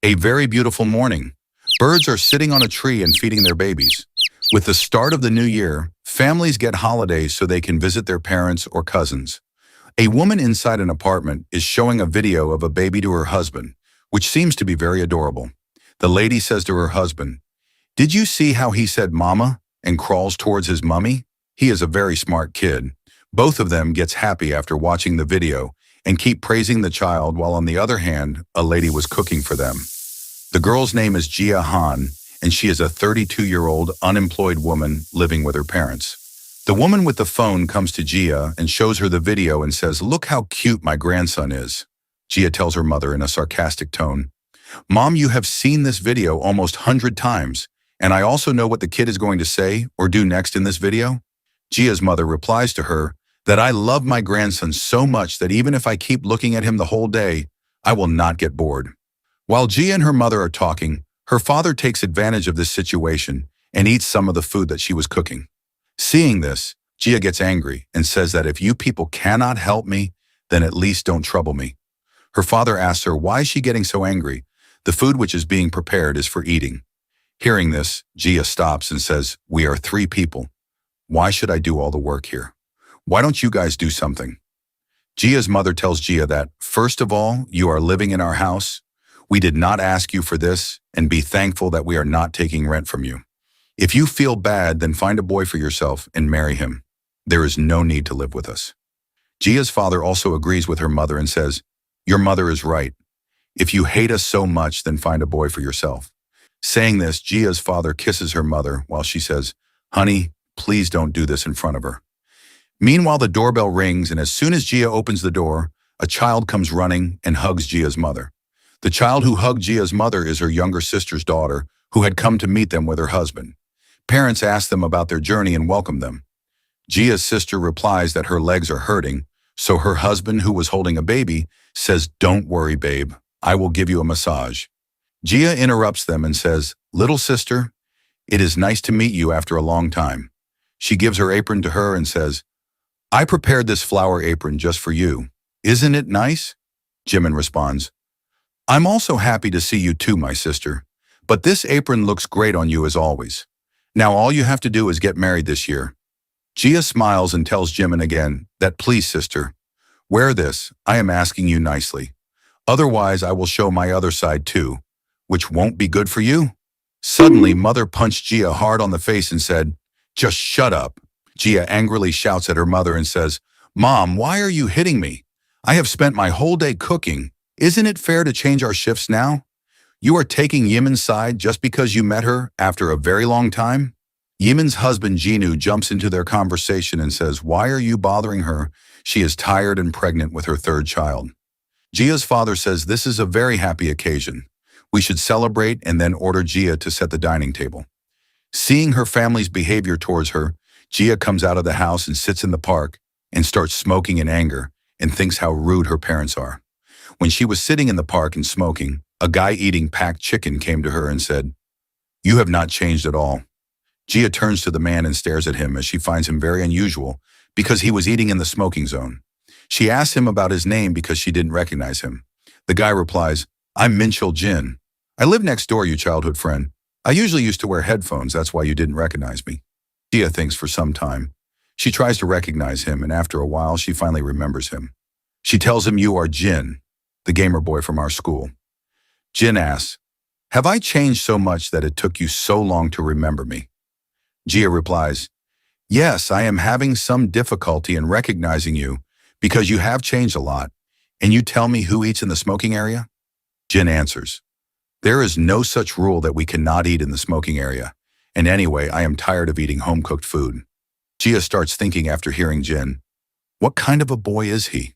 A very beautiful morning. Birds are sitting on a tree and feeding their babies. With the start of the new year, families get holidays so they can visit their parents or cousins. A woman inside an apartment is showing a video of a baby to her husband, which seems to be very adorable. The lady says to her husband, "Did you see how he said mama and crawls towards his mummy? He is a very smart kid." Both of them gets happy after watching the video and keep praising the child while on the other hand, a lady was cooking for them. The girl's name is Jia Han, and she is a 32-year-old unemployed woman living with her parents. The woman with the phone comes to Jia and shows her the video and says, "Look how cute my grandson is." Jia tells her mother in a sarcastic tone, "Mom, you have seen this video almost 100 times, and I also know what the kid is going to say or do next in this video." Jia's mother replies to her that I love my grandson so much that even if I keep looking at him the whole day, I will not get bored. While Jia and her mother are talking, her father takes advantage of this situation and eats some of the food that she was cooking. Seeing this, Jia gets angry and says that if you people cannot help me, then at least don't trouble me. Her father asks her why is she getting so angry. The food which is being prepared is for eating. Hearing this, Jia stops and says, "We are 3 people. Why should I do all the work here? Why don't you guys do something?" Jia's mother tells Jia that, "First of all, you are living in our house. We did not ask you for this, and be thankful that we are not taking rent from you. If you feel bad, then find a boy for yourself and marry him. There is no need to live with us." Jia's father also agrees with her mother and says, "Your mother is right. If you hate us so much, then find a boy for yourself." Saying this, Jia's father kisses her mother while she says, "Honey, please don't do this in front of her." Meanwhile, the doorbell rings, and as soon as Jia opens the door, a child comes running and hugs Jia's mother. The child who hugged Jia's mother is her younger sister's daughter, who had come to meet them with her husband. Parents ask them about their journey and welcome them. Jia's sister replies that her legs are hurting, so her husband, who was holding a baby, says, "Don't worry, babe, I will give you a massage." Jia interrupts them and says, "Little sister, it is nice to meet you after a long time." She gives her apron to her and says, "I prepared this flower apron just for you. Isn't it nice?" Jimin responds, "I'm also happy to see you too, my sister. But this apron looks great on you as always. Now all you have to do is get married this year." Jia smiles and tells Jimin again that, "Please, sister, wear this. I am asking you nicely. Otherwise, I will show my other side too, which won't be good for you." Suddenly, mother punched Jia hard on the face and said, "Just shut up." Jia angrily shouts at her mother and says, "Mom, why are you hitting me? I have spent my whole day cooking. Isn't it fair to change our shifts now? You are taking Yimin's side just because you met her after a very long time?" Yimin's husband Jinu jumps into their conversation and says, "Why are you bothering her? She is tired and pregnant with her 3rd child." Jia's father says this is a very happy occasion. We should celebrate and then order Jia to set the dining table. Seeing her family's behavior towards her, Jia comes out of the house and sits in the park and starts smoking in anger and thinks how rude her parents are. When she was sitting in the park and smoking, a guy eating packed chicken came to her and said, "You have not changed at all." Jia turns to the man and stares at him as she finds him very unusual because he was eating in the smoking zone. She asks him about his name because she didn't recognize him. The guy replies, "I'm Minchul Jin. I live next door, you childhood friend. I usually used to wear headphones, that's why you didn't recognize me." Jia thinks for some time. She tries to recognize him, and after a while, she finally remembers him. She tells him, "You are Jin, the gamer boy from our school." Jin asks, "Have I changed so much that it took you so long to remember me?" Jia replies, "Yes, I am having some difficulty in recognizing you because you have changed a lot. And you tell me who eats in the smoking area?" Jin answers, "There is no such rule that we cannot eat in the smoking area. And anyway, I am tired of eating home-cooked food." Jia starts thinking after hearing Jin, what kind of a boy is he?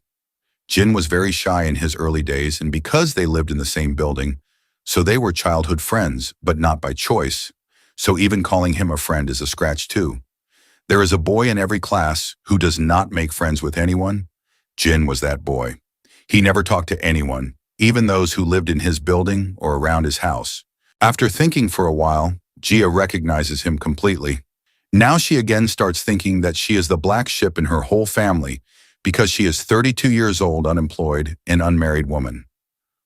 Jin was very shy in his early days, and because they lived in the same building, so they were childhood friends, but not by choice. So even calling him a friend is a scratch too. There is a boy in every class who does not make friends with anyone. Jin was that boy. He never talked to anyone, even those who lived in his building or around his house. After thinking for a while, Jia recognizes him completely. Now she again starts thinking that she is the black sheep in her whole family because she is 32 years old, unemployed, and unmarried woman.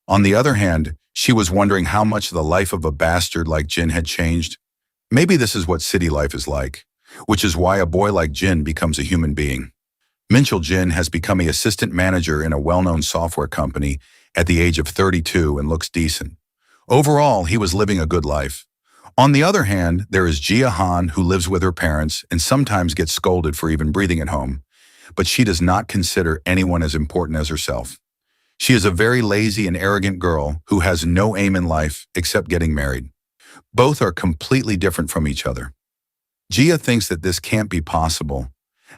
On the other hand, She was wondering how much the life of a bastard like Jin had changed. Maybe this is what city life is like, which is why a boy like Jin becomes a human being. Minchul Jin has become an assistant manager in a well-known software company at the age of 32 and looks decent. Overall, he was living a good life. On the other hand, there is Jia Han, who lives with her parents and sometimes gets scolded for even breathing at home, but she does not consider anyone as important as herself. She is a very lazy and arrogant girl who has no aim in life except getting married. Both are completely different from each other. Jia thinks that this can't be possible.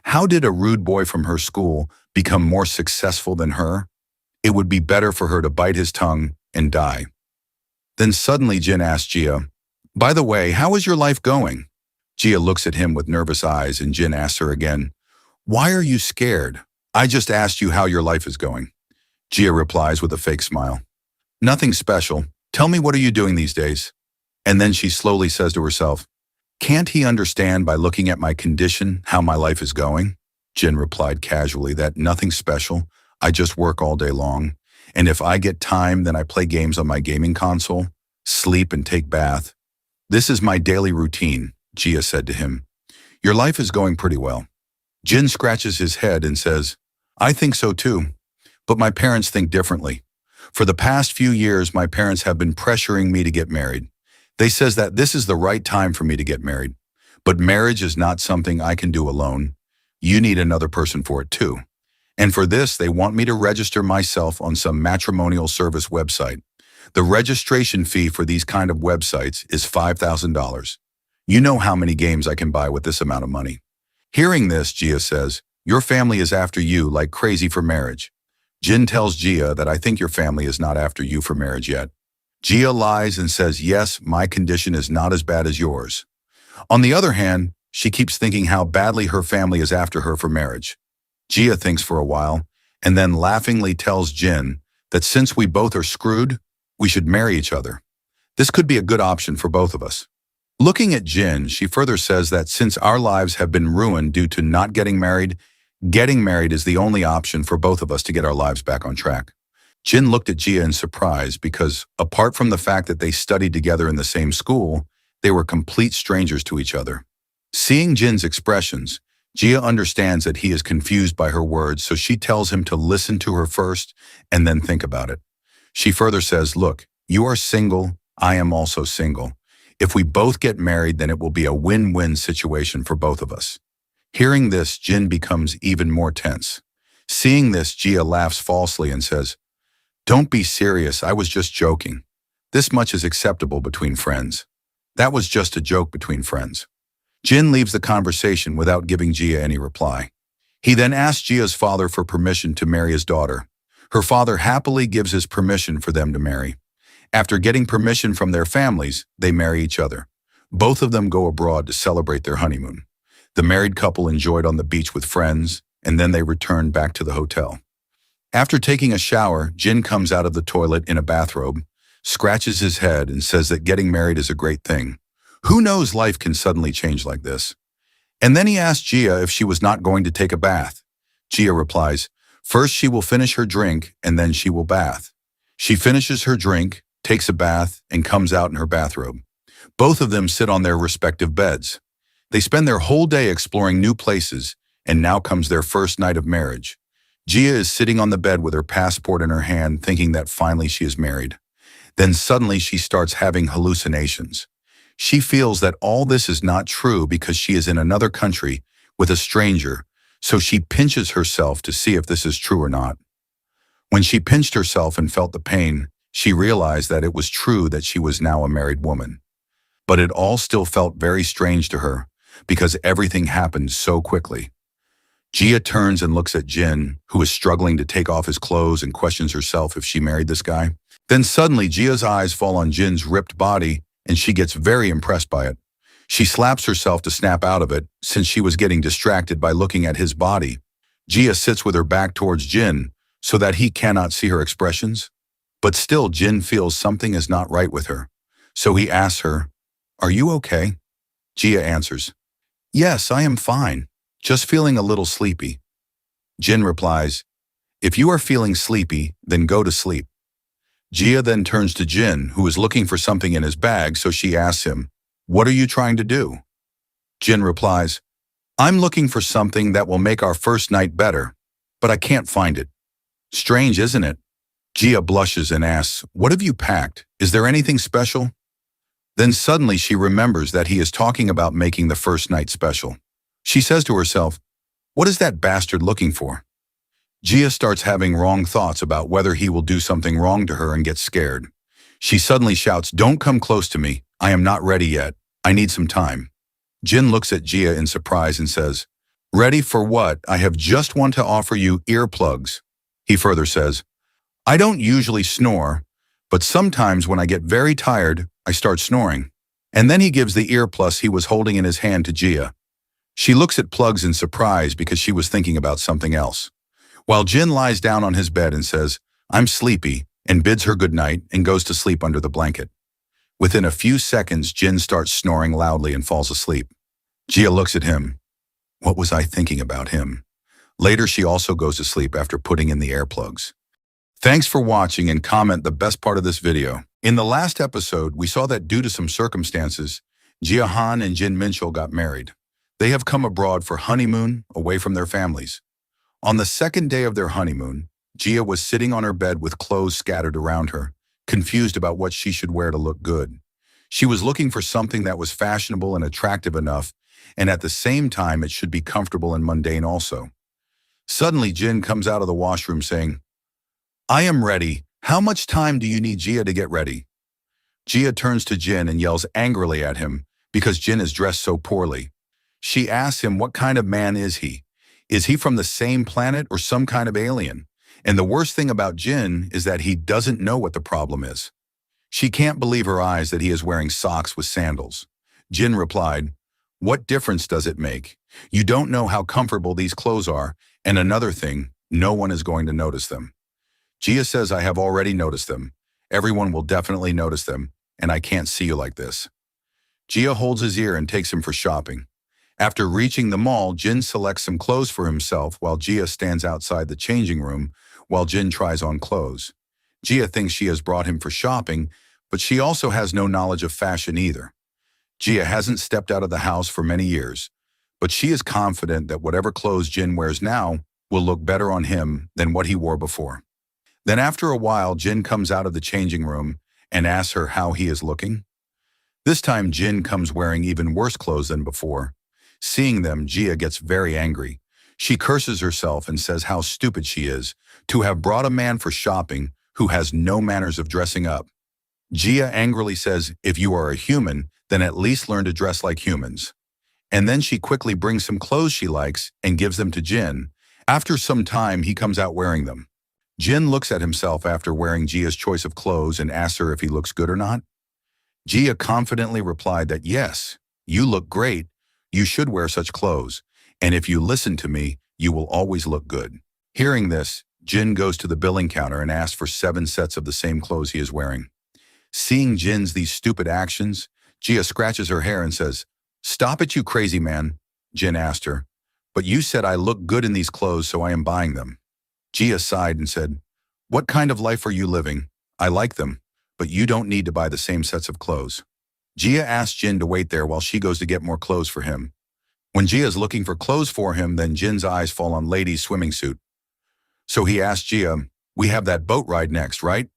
How did a rude boy from her school become more successful than her? It would be better for her to bite his tongue and die. Then suddenly Jin asks Jia, "By the way, how is your life going?" Jia looks at him with nervous eyes and Jin asks her again, "Why are you scared? I just asked you how your life is going." Jia replies with a fake smile, "Nothing special. Tell me, what are you doing these days?" And then she slowly says to herself, "Can't he understand by looking at my condition how my life is going?" Jin replied casually that nothing special, I just work all day long, and if I get time then I play games on my gaming console, sleep and take bath. This is my daily routine, Jia said to him. Your life is going pretty well. Jin scratches his head and says, I think so too, but my parents think differently. For the past few years my parents have been pressuring me to get married. They says that this is the right time for me to get married. But marriage is not something I can do alone. You need another person for it too. And for this, they want me to register myself on some matrimonial service website. The registration fee for these kind of websites is $5,000. You know how many games I can buy with this amount of money. Hearing this, Jia says, your family is after you like crazy for marriage. Jin tells Jia that I think your family is not after you for marriage yet. Jia lies and says, yes, my condition is not as bad as yours. On the other hand, she keeps thinking how badly her family is after her for marriage. Jia thinks for a while, and then laughingly tells Jin that since we both are screwed, we should marry each other. This could be a good option for both of us. Looking at Jin, she further says that since our lives have been ruined due to not getting married is the only option for both of us to get our lives back on track. Jin looked at Jia in surprise because, apart from the fact that they studied together in the same school, they were complete strangers to each other. Seeing Jin's expressions, Jia understands that he is confused by her words, so she tells him to listen to her first and then think about it. She further says, look, you are single, I am also single. If we both get married, then it will be a win-win situation for both of us. Hearing this, Jin becomes even more tense. Seeing this, Jia laughs falsely and says, don't be serious, I was just joking. This much is acceptable between friends. That was just a joke between friends. Jin leaves the conversation without giving Jia any reply. He then asks Jia's father for permission to marry his daughter. Her father happily gives his permission for them to marry. After getting permission from their families, they marry each other. Both of them go abroad to celebrate their honeymoon. The married couple enjoyed on the beach with friends, and then they returned back to the hotel. After taking a shower, Jin comes out of the toilet in a bathrobe, scratches his head and says that getting married is a great thing. Who knows, life can suddenly change like this. And then he asks Jia if she was not going to take a bath. Jia replies, first she will finish her drink and then she will bath. She finishes her drink, takes a bath, and comes out in her bathrobe. Both of them sit on their respective beds. They spend their whole day exploring new places, and now comes their first night of marriage. Jia is sitting on the bed with her passport in her hand, thinking that finally she is married. Then suddenly she starts having hallucinations. She feels that all this is not true because she is in another country with a stranger, so she pinches herself to see if this is true or not. When she pinched herself and felt the pain, she realized that it was true that she was now a married woman. But it all still felt very strange to her because everything happened so quickly. Jia turns and looks at Jin, who is struggling to take off his clothes, and questions herself if she married this guy. Then suddenly Jia's eyes fall on Jin's ripped body, and she gets very impressed by it. She slaps herself to snap out of it, since she was getting distracted by looking at his body. Jia sits with her back towards Jin, so that he cannot see her expressions. But still Jin feels something is not right with her. So he asks her, are you okay? Jia answers, yes, I am fine. Just feeling a little sleepy. Jin replies, if you are feeling sleepy, then go to sleep. Gia then turns to Jin, who is looking for something in his bag, so she asks him, "What are you trying to do?" Jin replies, "I'm looking for something that will make our first night better, but I can't find it." Strange, isn't it? Gia blushes and asks, "What have you packed? Is there anything special?" Then suddenly she remembers that he is talking about making the first night special. She says to herself, "What is that bastard looking for?" Gia starts having wrong thoughts about whether he will do something wrong to her and gets scared. She suddenly shouts, "Don't come close to me. I am not ready yet. I need some time." Jin looks at Gia in surprise and says, "Ready for what? I have just want to offer you earplugs." He further says, "I don't usually snore, but sometimes when I get very tired, I start snoring." And then he gives the earplugs he was holding in his hand to Gia. She looks at plugs in surprise because she was thinking about something else. While Jin lies down on his bed and says, "I'm sleepy," and bids her good night and goes to sleep under the blanket. Within a few seconds, Jin starts snoring loudly and falls asleep. Gia looks at him. What was I thinking about him? Later, she also goes to sleep after putting in the earplugs. Thanks for watching, and comment the best part of this video. In the last episode, we saw that due to some circumstances, Gia Han and Jin Minchul got married. They have come abroad for honeymoon away from their families. On the second day of their honeymoon, Gia was sitting on her bed with clothes scattered around her, confused about what she should wear to look good. She was looking for something that was fashionable and attractive enough, and at the same time it should be comfortable and mundane also. Suddenly, Jin comes out of the washroom saying, "I am ready. How much time do you need, Gia, to get ready?" Gia turns to Jin and yells angrily at him because Jin is dressed so poorly. She asks him what kind of man is he? Is he from the same planet or some kind of alien? And the worst thing about Jin is that he doesn't know what the problem is. She can't believe her eyes that he is wearing socks with sandals. Jin replied, "What difference does it make? You don't know how comfortable these clothes are, and another thing, no one is going to notice them." Gia says, "I have already noticed them. Everyone will definitely notice them, and I can't see you like this." Gia holds his ear and takes him for shopping. After reaching the mall, Jin selects some clothes for himself while Gia stands outside the changing room while Jin tries on clothes. Gia thinks she has brought him for shopping, but she also has no knowledge of fashion either. Gia hasn't stepped out of the house for many years, but she is confident that whatever clothes Jin wears now will look better on him than what he wore before. Then after a while, Jin comes out of the changing room and asks her how he is looking. This time, Jin comes wearing even worse clothes than before. Seeing them, Gia gets very angry. She curses herself and says how stupid she is to have brought a man for shopping who has no manners of dressing up. Gia angrily says, "If you are a human, then at least learn to dress like humans." And then she quickly brings some clothes she likes and gives them to Jin. After some time, he comes out wearing them. Jin looks at himself after wearing Gia's choice of clothes and asks her if he looks good or not. Gia confidently replied that, "Yes, you look great. You should wear such clothes. And if you listen to me, you will always look good." Hearing this, Jin goes to the billing counter and asks for 7 sets of the same clothes he is wearing. Seeing Jin's these stupid actions, Gia scratches her hair and says, "Stop it, you crazy man." Jin asked her, "But you said I look good in these clothes, so I am buying them." Gia sighed and said, "What kind of life are you living? I like them, but you don't need to buy the same sets of clothes." Gia asks Jin to wait there while she goes to get more clothes for him. When Gia is looking for clothes for him, then Jin's eyes fall on Lady's swimming suit. So he asks Gia, "We have that boat ride next, right?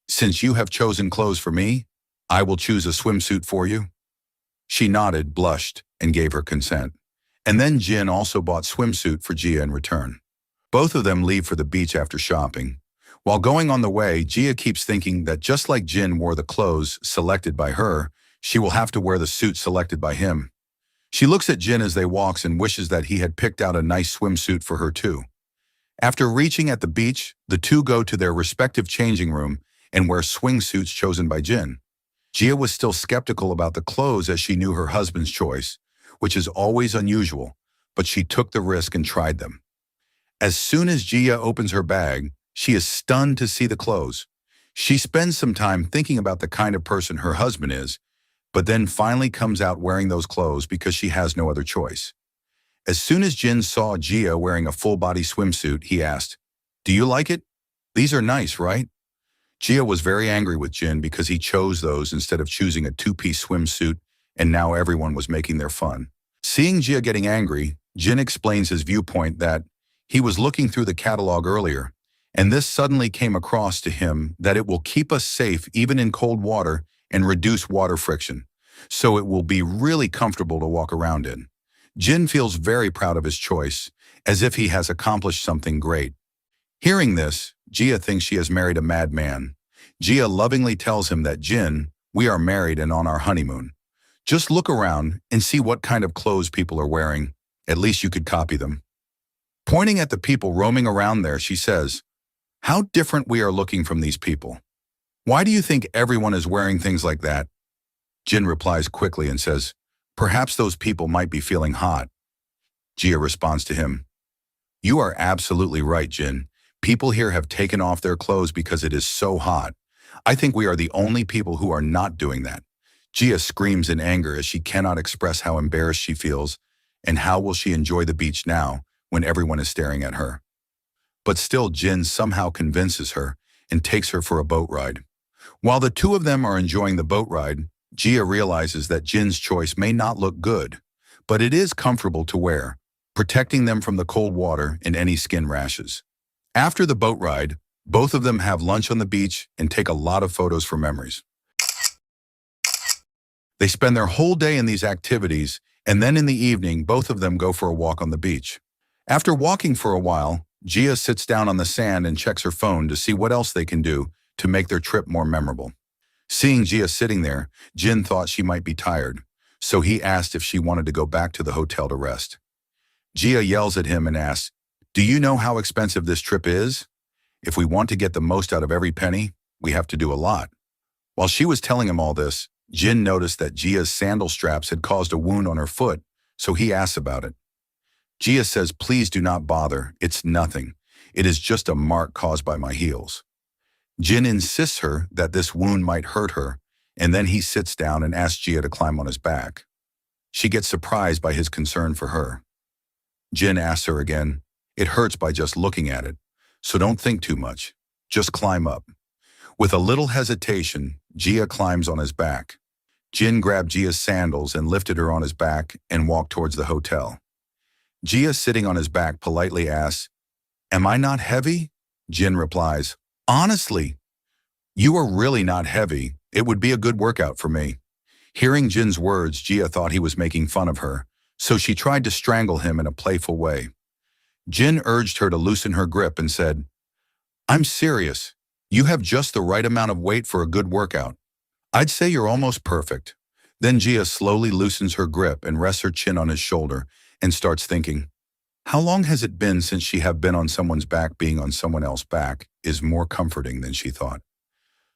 Since you have chosen clothes for me, I will choose a swimsuit for you." She nodded, blushed, and gave her consent. And then Jin also bought swimsuit for Gia in return. Both of them leave for the beach after shopping. While going on the way, Gia keeps thinking that just like Jin wore the clothes selected by her, she will have to wear the suit selected by him. She looks at Jin as they walk and wishes that he had picked out a nice swimsuit for her too. After reaching at the beach, the two go to their respective changing room and wear swimsuits chosen by Jin. Gia was still skeptical about the clothes as she knew her husband's choice, which is always unusual, but she took the risk and tried them. As soon as Gia opens her bag, she is stunned to see the clothes. She spends some time thinking about the kind of person her husband is, but then finally comes out wearing those clothes because she has no other choice. As soon as Jin saw Gia wearing a full-body swimsuit, he asked, "Do you like it? These are nice, right?" Gia was very angry with Jin because he chose those instead of choosing a two-piece swimsuit, and now everyone was making their fun. Seeing Gia getting angry, Jin explains his viewpoint that he was looking through the catalog earlier, and this suddenly came across to him that it will keep us safe even in cold water and reduce water friction, so it will be really comfortable to walk around in. Jin feels very proud of his choice, as if he has accomplished something great. Hearing this, Gia thinks she has married a madman. Gia lovingly tells him that Jin, we are married and on our honeymoon. Just look around and see what kind of clothes people are wearing. At least you could copy them. Pointing at the people roaming around there, she says, how different we are looking from these people. Why do you think everyone is wearing things like that? Jin replies quickly and says, perhaps those people might be feeling hot. Gia responds to him, you are absolutely right, Jin. People here have taken off their clothes because it is so hot. I think we are the only people who are not doing that. Gia screams in anger as she cannot express how embarrassed she feels, and how will she enjoy the beach now when everyone is staring at her. But still, Jin somehow convinces her and takes her for a boat ride. While the two of them are enjoying the boat ride, Gia realizes that Jin's choice may not look good, but it is comfortable to wear, protecting them from the cold water and any skin rashes. After the boat ride, both of them have lunch on the beach and take a lot of photos for memories. They spend their whole day in these activities, and then in the evening, both of them go for a walk on the beach. After walking for a while, Gia sits down on the sand and checks her phone to see what else they can do to make their trip more memorable. Seeing Gia sitting there, Jin thought she might be tired, so he asked if she wanted to go back to the hotel to rest. Gia yells at him and asks, do you know how expensive this trip is? If we want to get the most out of every penny, we have to do a lot. While she was telling him all this, Jin noticed that Gia's sandal straps had caused a wound on her foot, so he asks about it. Gia says, please do not bother, it's nothing. It is just a mark caused by my heels. Jin insists her that this wound might hurt her, and then he sits down and asks Gia to climb on his back. She gets surprised by his concern for her. Jin asks her again, it hurts by just looking at it, so don't think too much. Just climb up. With a little hesitation, Gia climbs on his back. Jin grabbed Gia's sandals and lifted her on his back and walked towards the hotel. Gia, sitting on his back, politely asks, am I not heavy? Jin replies, honestly, you are really not heavy. It would be a good workout for me. Hearing Jin's words, Gia thought he was making fun of her, so she tried to strangle him in a playful way. Jin urged her to loosen her grip and said, I'm serious. You have just the right amount of weight for a good workout. I'd say you're almost perfect. Then Gia slowly loosens her grip and rests her chin on his shoulder and starts thinking, how long has it been since she have been on someone's back? Being on someone else's back is more comforting than she thought.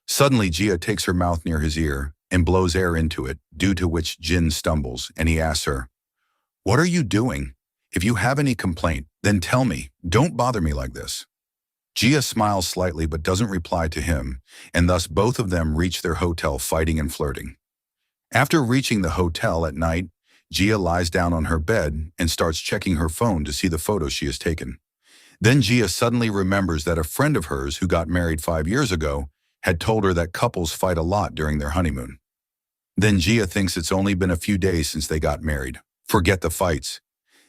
Suddenly, Gia takes her mouth near his ear and blows air into it, due to which Jin stumbles, and he asks her, what are you doing? If you have any complaint, then tell me. Don't bother me like this. Gia smiles slightly but doesn't reply to him, and thus both of them reach their hotel fighting and flirting. After reaching the hotel at night, Gia lies down on her bed and starts checking her phone to see the photos she has taken. Then Gia suddenly remembers that a friend of hers who got married 5 years ago had told her that couples fight a lot during their honeymoon. Then Gia thinks it's only been a few days since they got married. Forget the fights.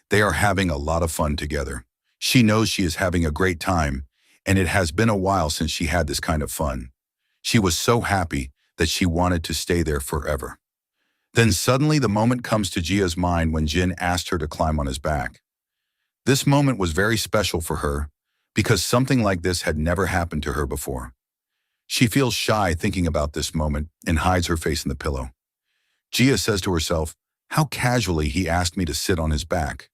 They are having a lot of fun together. She knows she is having a great time, and it has been a while since she had this kind of fun. She was so happy that she wanted to stay there forever. Then suddenly the moment comes to Gia's mind when Jin asked her to climb on his back. This moment was very special for her because something like this had never happened to her before. She feels shy thinking about this moment and hides her face in the pillow. Gia says to herself, how casually he asked me to sit on his back.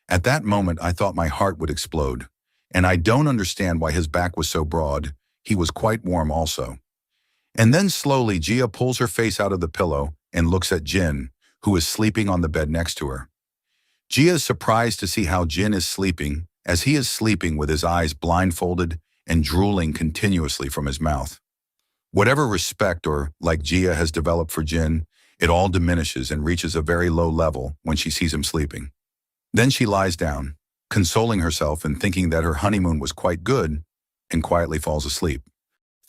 At that moment, I thought my heart would explode, and I don't understand why his back was so broad. He was quite warm also. And then slowly, Gia pulls her face out of the pillow and looks at Jin, who is sleeping on the bed next to her. Gia is surprised to see how Jin is sleeping, as he is sleeping with his eyes blindfolded and drooling continuously from his mouth. Whatever respect or like Gia has developed for Jin, it all diminishes and reaches a very low level when she sees him sleeping. Then she lies down, consoling herself and thinking that her honeymoon was quite good, and quietly falls asleep.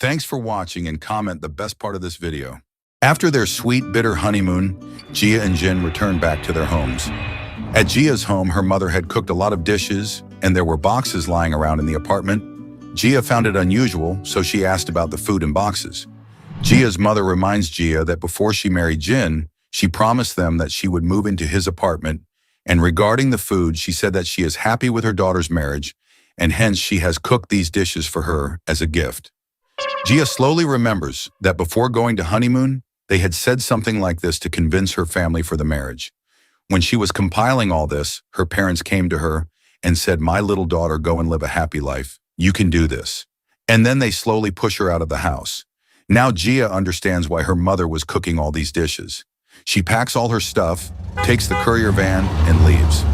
Thanks for watching and comment the best part of this video. After their sweet, bitter honeymoon, Gia and Jin returned back to their homes. At Gia's home, her mother had cooked a lot of dishes, and there were boxes lying around in the apartment. Gia found it unusual, so she asked about the food in boxes. Gia's mother reminds Gia that before she married Jin, she promised them that she would move into his apartment, and regarding the food, she said that she is happy with her daughter's marriage, and hence she has cooked these dishes for her as a gift. Gia slowly remembers that before going to honeymoon, they had said something like this to convince her family for the marriage. When she was compiling all this, her parents came to her and said, "My little daughter, go and live a happy life. You can do this." And then they slowly push her out of the house. Now Gia understands why her mother was cooking all these dishes. She packs all her stuff, takes the courier van, and leaves.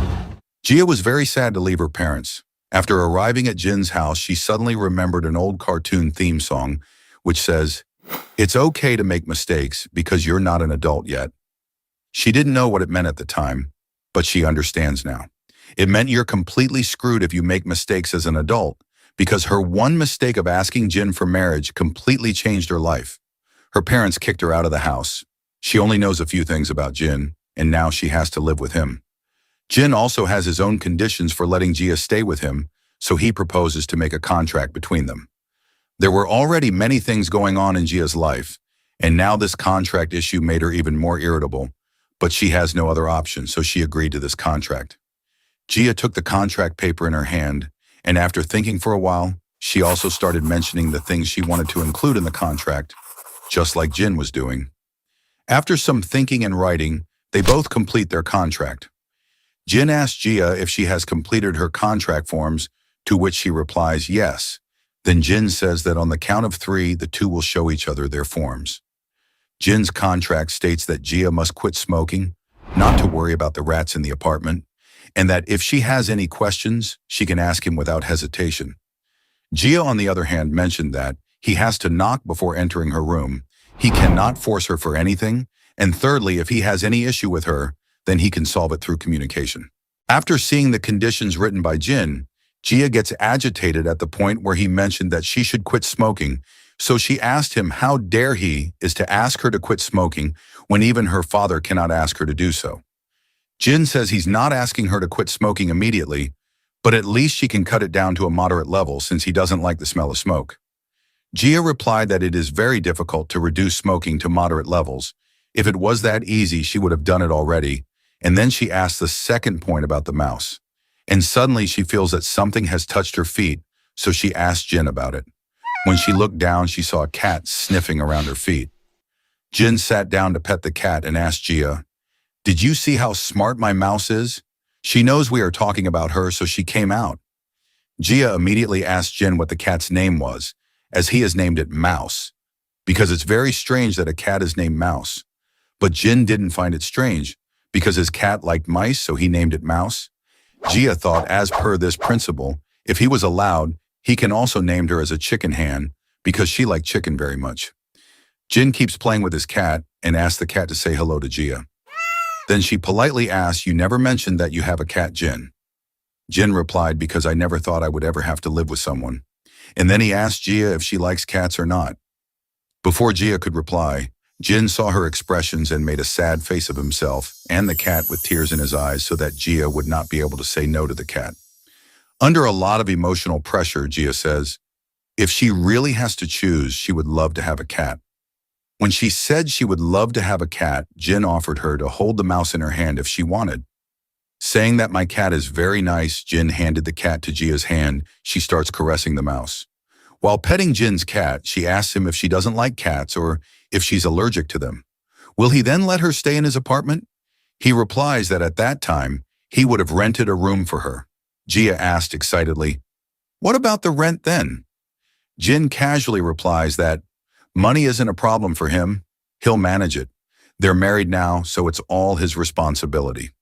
Gia was very sad to leave her parents. After arriving at Jin's house, she suddenly remembered an old cartoon theme song, which says, "It's okay to make mistakes because you're not an adult yet." She didn't know what it meant at the time, but she understands now. It meant you're completely screwed if you make mistakes as an adult, because her one mistake of asking Jin for marriage completely changed her life. Her parents kicked her out of the house. She only knows a few things about Jin, and now she has to live with him. Jin also has his own conditions for letting Gia stay with him, so he proposes to make a contract between them. There were already many things going on in Gia's life, and now this contract issue made her even more irritable, but she has no other option, so she agreed to this contract. Gia took the contract paper in her hand, and after thinking for a while, she also started mentioning the things she wanted to include in the contract, just like Jin was doing. After some thinking and writing, they both complete their contract. Jin asks Gia if she has completed her contract forms, to which she replies yes. Then Jin says that on the count of 3, the two will show each other their forms. Jin's contract states that Gia must quit smoking, not to worry about the rats in the apartment, and that if she has any questions, she can ask him without hesitation. Gia, on the other hand, mentioned that he has to knock before entering her room, he cannot force her for anything, and thirdly, if he has any issue with her, then he can solve it through communication. After seeing the conditions written by Jin, Gia gets agitated at the point where he mentioned that she should quit smoking, so she asked him how dare he is to ask her to quit smoking when even her father cannot ask her to do so. Jin says he's not asking her to quit smoking immediately, but at least she can cut it down to a moderate level since he doesn't like the smell of smoke. Gia replied that it is very difficult to reduce smoking to moderate levels. If it was that easy, she would have done it already. And then she asked the second point about the mouse. And suddenly she feels that something has touched her feet, so she asked Jin about it. When she looked down, she saw a cat sniffing around her feet. Jin sat down to pet the cat and asked Gia, "Did you see how smart my mouse is?" She knows we are talking about her, so she came out. Gia immediately asked Jin what the cat's name was, as he has named it Mouse, because it's very strange that a cat is named Mouse. But Jin didn't find it strange, because his cat liked mice, so he named it Mouse. Gia thought, as per this principle, if he was allowed, he can also name her as a chicken hen, because she liked chicken very much. Jin keeps playing with his cat and asks the cat to say hello to Gia. Then she politely asks, "You never mentioned that you have a cat, Jin." Jin replied, "Because I never thought I would ever have to live with someone." And then he asked Gia if she likes cats or not. Before Gia could reply, Jin saw her expressions and made a sad face of himself and the cat with tears in his eyes so that Gia would not be able to say no to the cat. Under a lot of emotional pressure, Gia says, if she really has to choose, she would love to have a cat. When she said she would love to have a cat, Jin offered her to hold the mouse in her hand if she wanted. Saying that my cat is very nice, Jin handed the cat to Gia's hand. She starts caressing the mouse. While petting Jin's cat, she asks him if she doesn't like cats or if she's allergic to them. Will he then let her stay in his apartment? He replies that at that time, he would have rented a room for her. Gia asked excitedly, "What about the rent then?" Jin casually replies that money isn't a problem for him. He'll manage it. They're married now, so it's all his responsibility.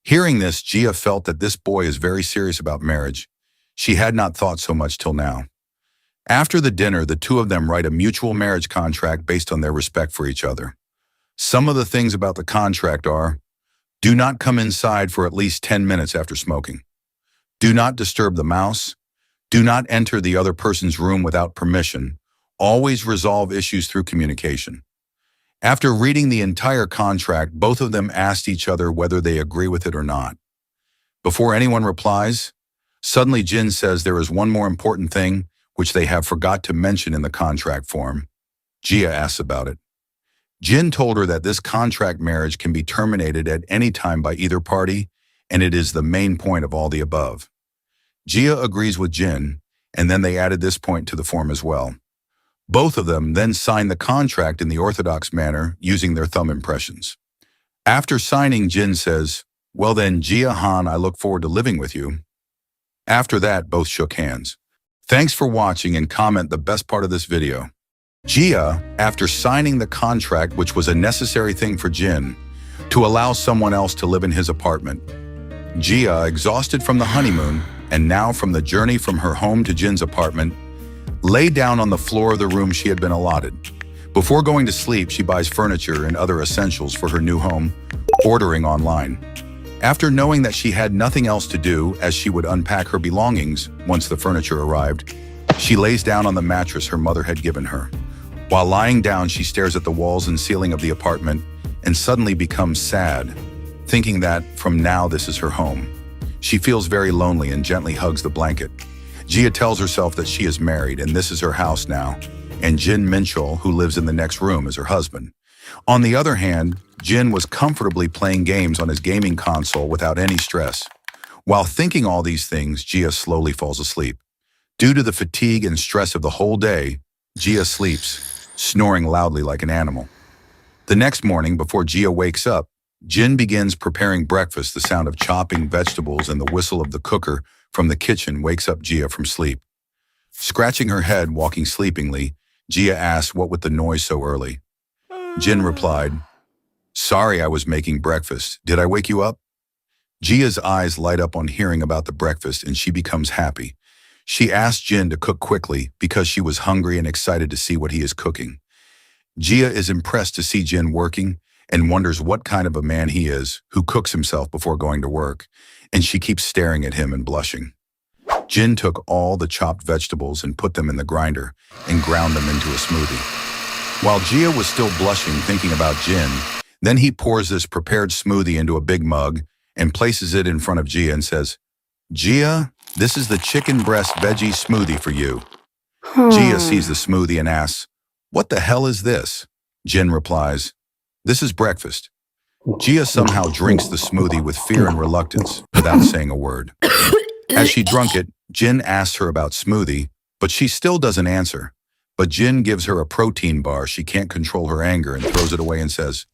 Hearing this, Gia felt that this boy is very serious about marriage. She had not thought so much till now. After the dinner, the two of them write a mutual marriage contract based on their respect for each other. Some of the things about the contract are, do not come inside for at least 10 minutes after smoking. Do not disturb the mouse. Do not enter the other person's room without permission, Always resolve issues through communication. After reading the entire contract, both of them asked each other whether they agree with it or not. Before anyone replies, suddenly Jin says there is one more important thing which they have forgot to mention in the contract form. Jia asks about it. Jin told her that this contract marriage can be terminated at any time by either party, and it is the main point of all the above. Jia agrees with Jin, and then they added this point to the form as well. Both of them then signed the contract in the orthodox manner using their thumb impressions. After signing, Jin says, "Well then, Jia Han, I look forward to living with you." After that, both shook hands. Thanks for watching and comment the best part of this video. Jia, after signing the contract, which was a necessary thing for Jin, to allow someone else to live in his apartment. Jia, exhausted from the honeymoon and now from the journey from her home to Jin's apartment, lay down on the floor of the room she had been allotted. Before going to sleep, she buys furniture and other essentials for her new home, ordering online. After knowing that she had nothing else to do as she would unpack her belongings once the furniture arrived, she lays down on the mattress her mother had given her. While lying down, she stares at the walls and ceiling of the apartment and suddenly becomes sad, thinking that from now this is her home. She feels very lonely and gently hugs the blanket. Jia tells herself that she is married and this is her house now, and Jin Minchul, who lives in the next room, is her husband. On the other hand, Jin was comfortably playing games on his gaming console without any stress. While thinking all these things, Jia slowly falls asleep. Due to the fatigue and stress of the whole day, Jia sleeps, snoring loudly like an animal. The next morning, before Jia wakes up, Jin begins preparing breakfast. The sound of chopping vegetables and the whistle of the cooker from the kitchen wakes up Jia from sleep. Scratching her head, walking sleepingly, Jia asks what with the noise so early. Jin replied, "Sorry, I was making breakfast. Did I wake you up?" Jia's eyes light up on hearing about the breakfast and she becomes happy. She asks Jin to cook quickly because she was hungry and excited to see what he is cooking. Jia is impressed to see Jin working and wonders what kind of a man he is who cooks himself before going to work, and she keeps staring at him and blushing. Jin took all the chopped vegetables and put them in the grinder and ground them into a smoothie. While Jia was still blushing thinking about Jin, then he pours this prepared smoothie into a big mug and places it in front of Jia and says, "Jia, this is the chicken breast veggie smoothie for you." Jia sees the smoothie and asks, "What the hell is this?" Jin replies, "This is breakfast." Jia somehow drinks the smoothie with fear and reluctance without saying a word. As she drunk it, Jin asks her about smoothie, but she still doesn't answer. But Jin gives her a protein bar. She can't control her anger and throws it away and says,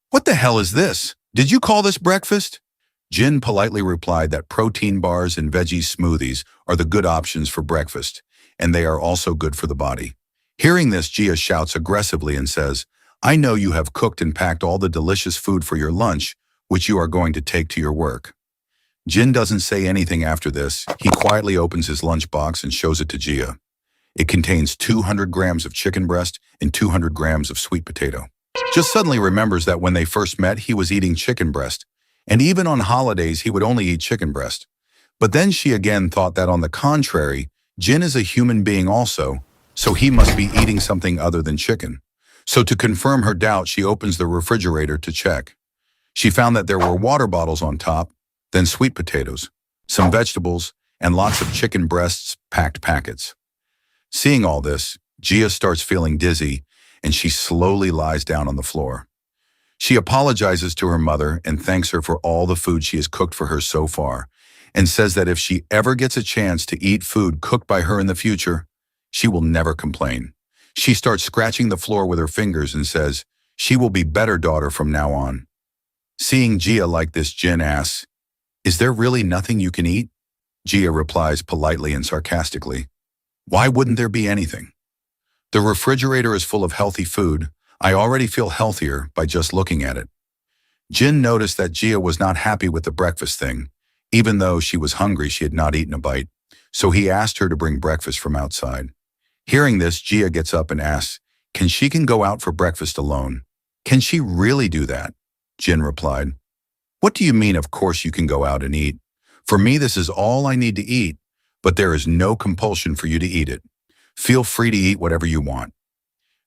"What the hell is this? Did you call this breakfast?" Jin politely replied that protein bars and veggie smoothies are the good options for breakfast, and they are also good for the body. Hearing this, Jia shouts aggressively and says, "I know you have cooked and packed all the delicious food for your lunch, which you are going to take to your work." Jin doesn't say anything after this. He quietly opens his lunchbox and shows it to Jia. It contains 200 grams of chicken breast and 200 grams of sweet potato. Just suddenly remembers that when they first met, he was eating chicken breast, and even on holidays, he would only eat chicken breast. But then she again thought that on the contrary, Jin is a human being also, so he must be eating something other than chicken. So to confirm her doubt, she opens the refrigerator to check. She found that there were water bottles on top, then sweet potatoes, some vegetables, and lots of chicken breasts packed packets. Seeing all this, Jia starts feeling dizzy, and she slowly lies down on the floor. She apologizes to her mother and thanks her for all the food she has cooked for her so far, and says that if she ever gets a chance to eat food cooked by her in the future, she will never complain. She starts scratching the floor with her fingers and says she will be better daughter from now on. Seeing Jia like this, Jin asks, "Is there really nothing you can eat?" Jia replies politely and sarcastically, "Why wouldn't there be anything? The refrigerator is full of healthy food. I already feel healthier by just looking at it." Jin noticed that Jia was not happy with the breakfast thing. Even though she was hungry, she had not eaten a bite, so he asked her to bring breakfast from outside. Hearing this, Jia gets up and asks, can she go out for breakfast alone? Can she really do that? Jin replied, "What do you mean, of course you can go out and eat? For me, this is all I need to eat, but there is no compulsion for you to eat it. Feel free to eat whatever you want.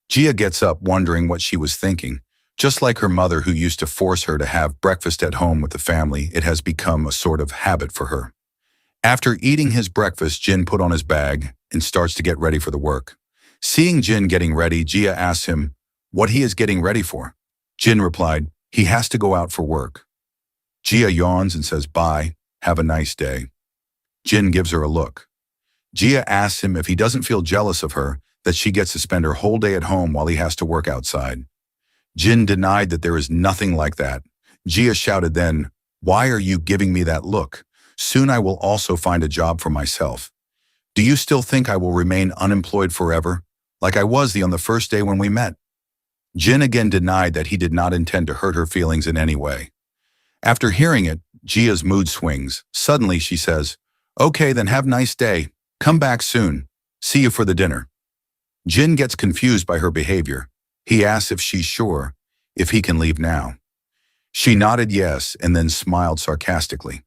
Gia gets up wondering what she was thinking. Just like her mother who used to force her to have breakfast at home with the family, it has become a sort of habit for her. After eating his breakfast, Jin put on his bag and starts to get ready for the work. Seeing Jin getting ready, Gia asks him what he is getting ready for. Jin replied, he has to go out for work. Gia yawns and says, bye, have a nice day. Jin gives her a look. Gia asks him if he doesn't feel jealous of her, that she gets to spend her whole day at home while he has to work outside. Jin denied that there is nothing like that. Gia shouted then, why are you giving me that look? Soon I will also find a job for myself. Do you still think I will remain unemployed forever, like I was on the first day when we met? Jin again denied that he did not intend to hurt her feelings in any way. After hearing it, Gia's mood swings. Suddenly she says, okay, then have a nice day. Come back soon. See you for the dinner. Jin gets confused by her behavior. He asks if she's sure, if he can leave now. She nodded yes and then smiled sarcastically.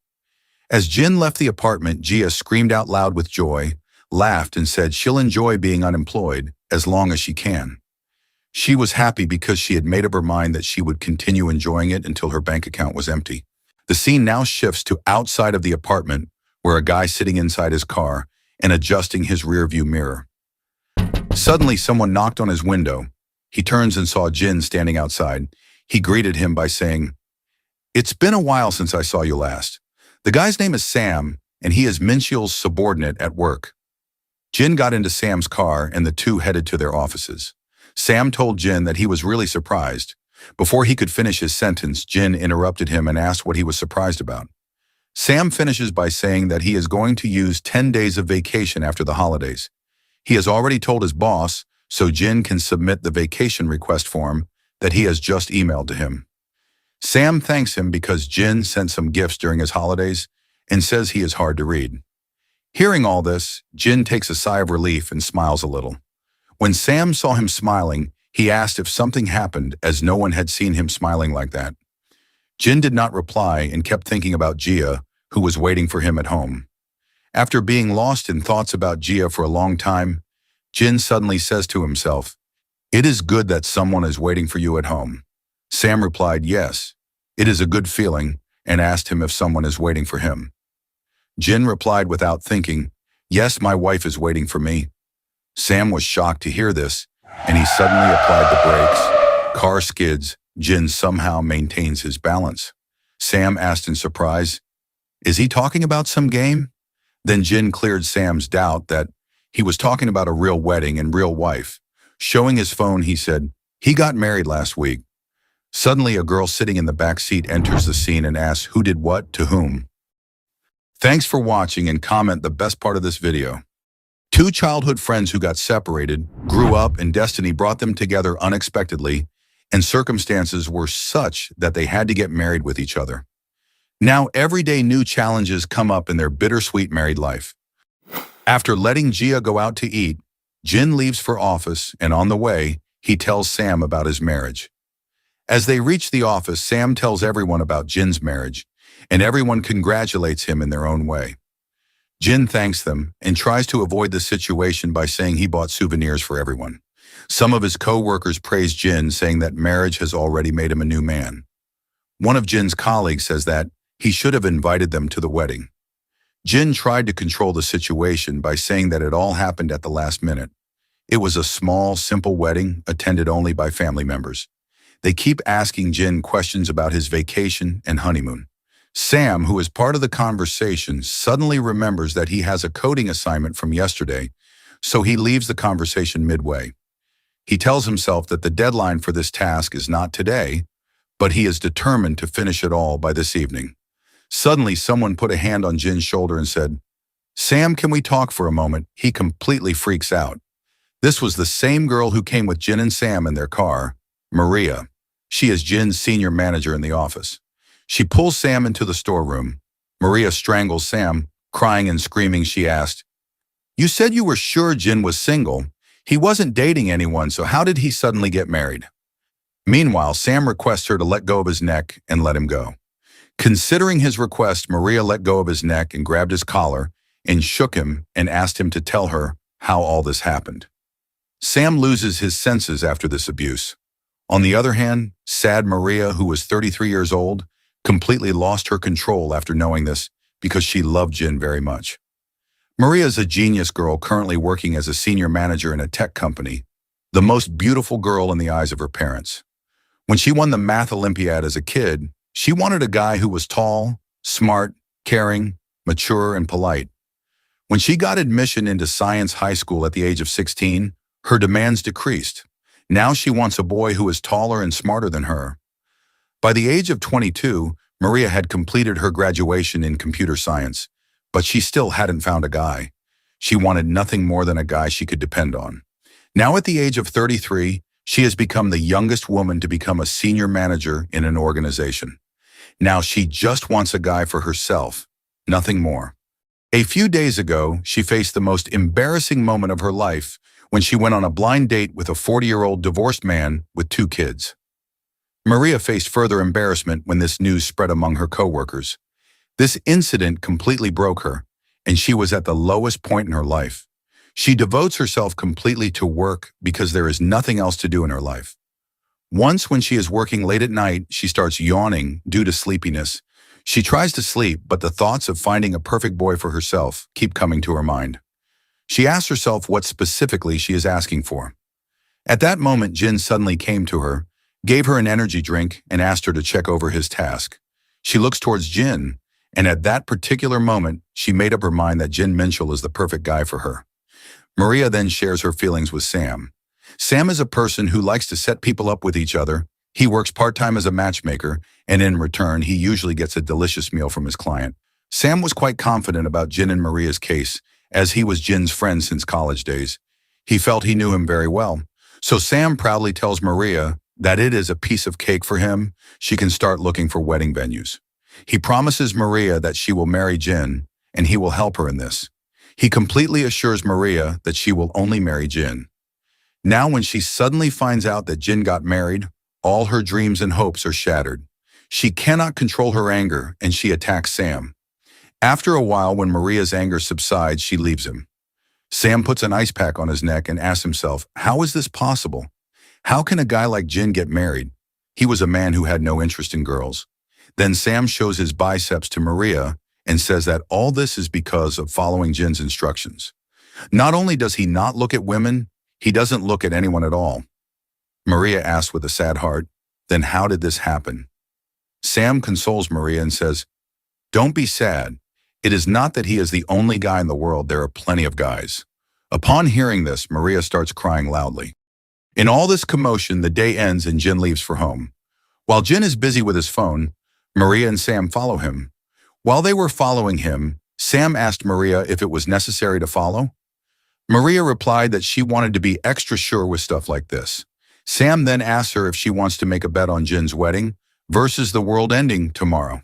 As Jin left the apartment, Gia screamed out loud with joy, laughed and said she'll enjoy being unemployed as long as she can. She was happy because she had made up her mind that she would continue enjoying it until her bank account was empty. The scene now shifts to outside of the apartment, where a guy sitting inside his car and adjusting his rearview mirror. Suddenly, someone knocked on his window. He turns and saw Jin standing outside. He greeted him by saying, it's been a while since I saw you last. The guy's name is Sam, and he is Minxiel's subordinate at work. Jin got into Sam's car, and the two headed to their offices. Sam told Jin that he was really surprised. Before he could finish his sentence, Jin interrupted him and asked what he was surprised about. Sam finishes by saying that he is going to use 10 days of vacation after the holidays. He has already told his boss, so Jin can submit the vacation request form that he has just emailed to him. Sam thanks him because Jin sent some gifts during his holidays and says he is hard to read. Hearing all this, Jin takes a sigh of relief and smiles a little. When Sam saw him smiling, he asked if something happened as no one had seen him smiling like that. Jin did not reply and kept thinking about Gia, who was waiting for him at home. After being lost in thoughts about Gia for a long time, Jin suddenly says to himself, it is good that someone is waiting for you at home. Sam replied, yes, it is a good feeling, and asked him if someone is waiting for him. Jin replied without thinking, yes, my wife is waiting for me. Sam was shocked to hear this, and he suddenly applied the brakes. Car skids. Jin somehow maintains his balance. Sam asked in surprise, is he talking about some game? Then Jin cleared Sam's doubt that he was talking about a real wedding and real wife. Showing his phone, he said, he got married last week. Suddenly, a girl sitting in the back seat enters the scene and asks who did what to whom. Thanks for watching, and comment the best part of this video. Two childhood friends who got separated, grew up, and destiny brought them together unexpectedly, and circumstances were such that they had to get married with each other. Now, everyday new challenges come up in their bittersweet married life. After letting Gia go out to eat, Jin leaves for office, and on the way, he tells Sam about his marriage. As they reach the office, Sam tells everyone about Jin's marriage, and everyone congratulates him in their own way. Jin thanks them and tries to avoid the situation by saying he bought souvenirs for everyone. Some of his co-workers praise Jin, saying that marriage has already made him a new man. One of Jin's colleagues says that he should have invited them to the wedding. Jin tried to control the situation by saying that it all happened at the last minute. It was a small, simple wedding attended only by family members. They keep asking Jin questions about his vacation and honeymoon. Sam, who is part of the conversation, suddenly remembers that he has a coding assignment from yesterday, so he leaves the conversation midway. He tells himself that the deadline for this task is not today, but he is determined to finish it all by this evening. Suddenly, someone put a hand on Jin's shoulder and said, Sam, can we talk for a moment? He completely freaks out. This was the same girl who came with Jin and Sam in their car, Maria. She is Jin's senior manager in the office. She pulls Sam into the storeroom. Maria strangles Sam. Crying and screaming, she asked, you said you were sure Jin was single. He wasn't dating anyone, so how did he suddenly get married? Meanwhile, Sam requests her to let go of his neck and let him go. Considering his request, Maria let go of his neck and grabbed his collar and shook him and asked him to tell her how all this happened. Sam loses his senses after this abuse. On the other hand, sad Maria, who was 33 years old, completely lost her control after knowing this because she loved Jin very much. Maria is a genius girl currently working as a senior manager in a tech company, the most beautiful girl in the eyes of her parents. When she won the math Olympiad as a kid, she wanted a guy who was tall, smart, caring, mature, and polite. When she got admission into science high school at the age of 16, her demands decreased. Now she wants a boy who is taller and smarter than her. By the age of 22, Maria had completed her graduation in computer science, but she still hadn't found a guy. She wanted nothing more than a guy she could depend on. Now at the age of 33, she has become the youngest woman to become a senior manager in an organization. Now she just wants a guy for herself, nothing more. A few days ago, she faced the most embarrassing moment of her life when she went on a blind date with a 40-year-old divorced man with 2 kids. Maria faced further embarrassment when this news spread among her coworkers. This incident completely broke her, and she was at the lowest point in her life. She devotes herself completely to work because there is nothing else to do in her life. Once when she is working late at night, she starts yawning due to sleepiness. She tries to sleep, but the thoughts of finding a perfect boy for herself keep coming to her mind. She asks herself what specifically she is asking for. At that moment, Jin suddenly came to her, gave her an energy drink, and asked her to check over his task. She looks towards Jin, and at that particular moment, she made up her mind that Jin Minchul is the perfect guy for her. Maria then shares her feelings with Sam. Sam is a person who likes to set people up with each other. He works part-time as a matchmaker, and in return, he usually gets a delicious meal from his client. Sam was quite confident about Jin and Maria's case, as he was Jin's friend since college days. He felt he knew him very well. So Sam proudly tells Maria that it is a piece of cake for him. She can start looking for wedding venues. He promises Maria that she will marry Jin, and he will help her in this. He completely assures Maria that she will only marry Jin. Now when she suddenly finds out that Jin got married, all her dreams and hopes are shattered. She cannot control her anger, and she attacks Sam. After a while, when Maria's anger subsides, she leaves him. Sam puts an ice pack on his neck and asks himself, how is this possible? How can a guy like Jin get married? He was a man who had no interest in girls. Then Sam shows his biceps to Maria and says that all this is because of following Jin's instructions. Not only does he not look at women, he doesn't look at anyone at all. Maria asks with a sad heart, then how did this happen? Sam consoles Maria and says, don't be sad. It is not that he is the only guy in the world, there are plenty of guys. Upon hearing this, Maria starts crying loudly. In all this commotion, the day ends and Jin leaves for home. While Jin is busy with his phone, Maria and Sam follow him. While they were following him, Sam asked Maria if it was necessary to follow. Maria replied that she wanted to be extra sure with stuff like this. Sam then asks her if she wants to make a bet on Jin's wedding versus the world ending tomorrow.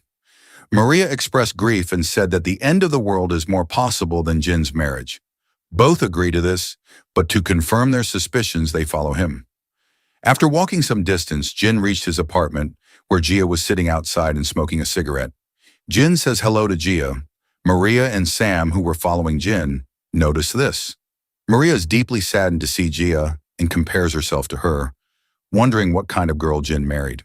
Maria expressed grief and said that the end of the world is more possible than Jin's marriage. Both agree to this, but to confirm their suspicions, they follow him. After walking some distance, Jin reached his apartment, where Gia was sitting outside and smoking a cigarette. Jin says hello to Gia. Maria and Sam, who were following Jin, notice this. Maria is deeply saddened to see Gia and compares herself to her, wondering what kind of girl Jin married.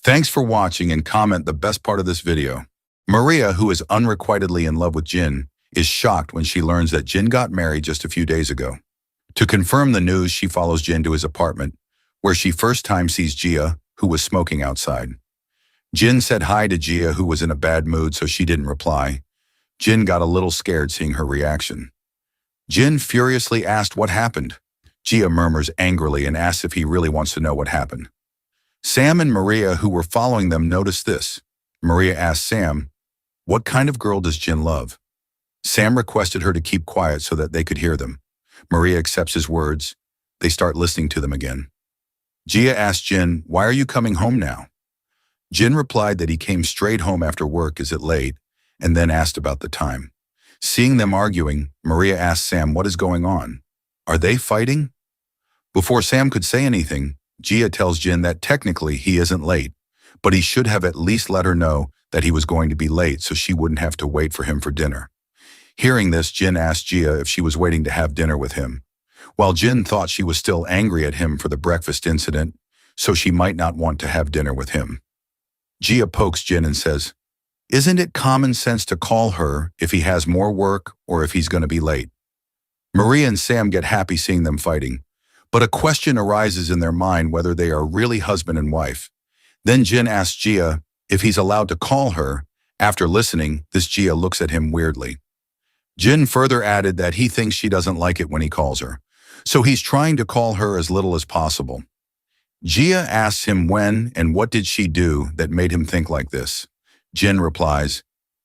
Thanks for watching, and comment the best part of this video. Maria, who is unrequitedly in love with Jin, is shocked when she learns that Jin got married just a few days ago. To confirm the news, she follows Jin to his apartment, where she first time sees Gia, who was smoking outside. Jin said hi to Gia, who was in a bad mood, so she didn't reply. Jin got a little scared seeing her reaction. Jin furiously asked what happened. Gia murmurs angrily and asks if he really wants to know what happened. Sam and Maria, who were following them, noticed this. Maria asked Sam, what kind of girl does Jin love? Sam requested her to keep quiet so that they could hear them. Maria accepts his words. They start listening to them again. Gia asked Jin, why are you coming home now? Jin replied that he came straight home after work, is it late, and then asked about the time. Seeing them arguing, Maria asked Sam what is going on. Are they fighting? Before Sam could say anything, Gia tells Jin that technically he isn't late, but he should have at least let her know that he was going to be late so she wouldn't have to wait for him for dinner. Hearing this, Jin asked Gia if she was waiting to have dinner with him. While Jin thought she was still angry at him for the breakfast incident, so she might not want to have dinner with him. Gia pokes Jin and says, "Isn't it common sense to call her if he has more work or if he's going to be late?" Maria and Sam get happy seeing them fighting, but a question arises in their mind whether they are really husband and wife. Then Jin asks Gia if he's allowed to call her. After listening, this Gia looks at him weirdly. Jin further added that he thinks she doesn't like it when he calls her, so he's trying to call her as little as possible. Gia asks him when and what did she do that made him think like this. Jin replies,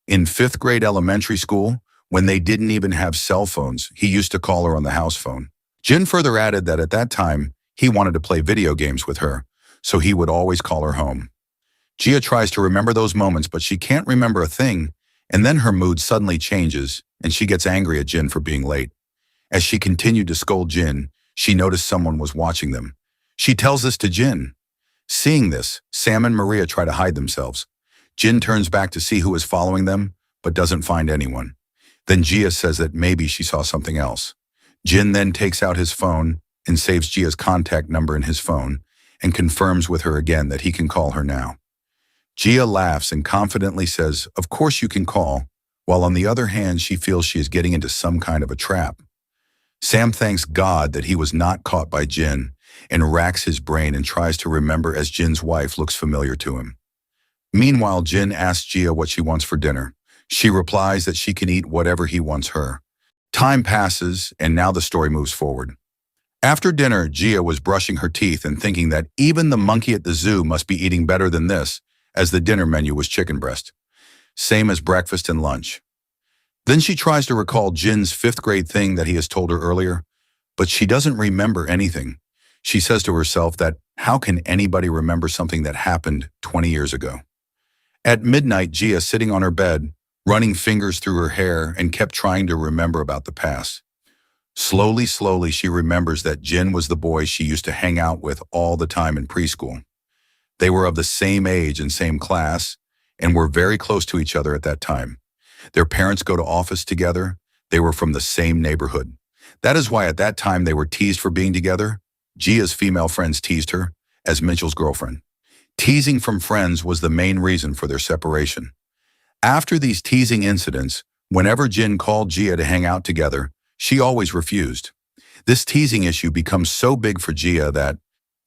"In 5th grade elementary school, when they didn't even have cell phones, he used to call her on the house phone." Jin further added that at that time, he wanted to play video games with her, so he would always call her home. Gia tries to remember those moments, but she can't remember a thing, and then her mood suddenly changes, and she gets angry at Jin for being late. As she continued to scold Jin, she noticed someone was watching them. She tells this to Jin. Seeing this, Sam and Maria try to hide themselves. Jin turns back to see who is following them, but doesn't find anyone. Then Gia says that maybe she saw something else. Jin then takes out his phone and saves Gia's contact number in his phone and confirms with her again that he can call her now. Gia laughs and confidently says, "Of course you can call," while on the other hand she feels she is getting into some kind of a trap. Sam thanks God that he was not caught by Jin and racks his brain and tries to remember as Jin's wife looks familiar to him. Meanwhile, Jin asks Gia what she wants for dinner. She replies that she can eat whatever he wants her. Time passes, and now the story moves forward. After dinner, Gia was brushing her teeth and thinking that even the monkey at the zoo must be eating better than this, as the dinner menu was chicken breast. Same as breakfast and lunch. Then she tries to recall Jin's 5th grade thing that he has told her earlier, but she doesn't remember anything. She says to herself that how can anybody remember something that happened 20 years ago? At midnight, Gia, sitting on her bed, running fingers through her hair and kept trying to remember about the past. Slowly, she remembers that Jin was the boy she used to hang out with all the time in preschool. They were of the same age and same class and were very close to each other at that time. Their parents go to office together. They were from the same neighborhood. That is why at that time they were teased for being together. Gia's female friends teased her as Mitchell's girlfriend. Teasing from friends was the main reason for their separation. After these teasing incidents, whenever Jin called Gia to hang out together, she always refused. This teasing issue becomes so big for Gia that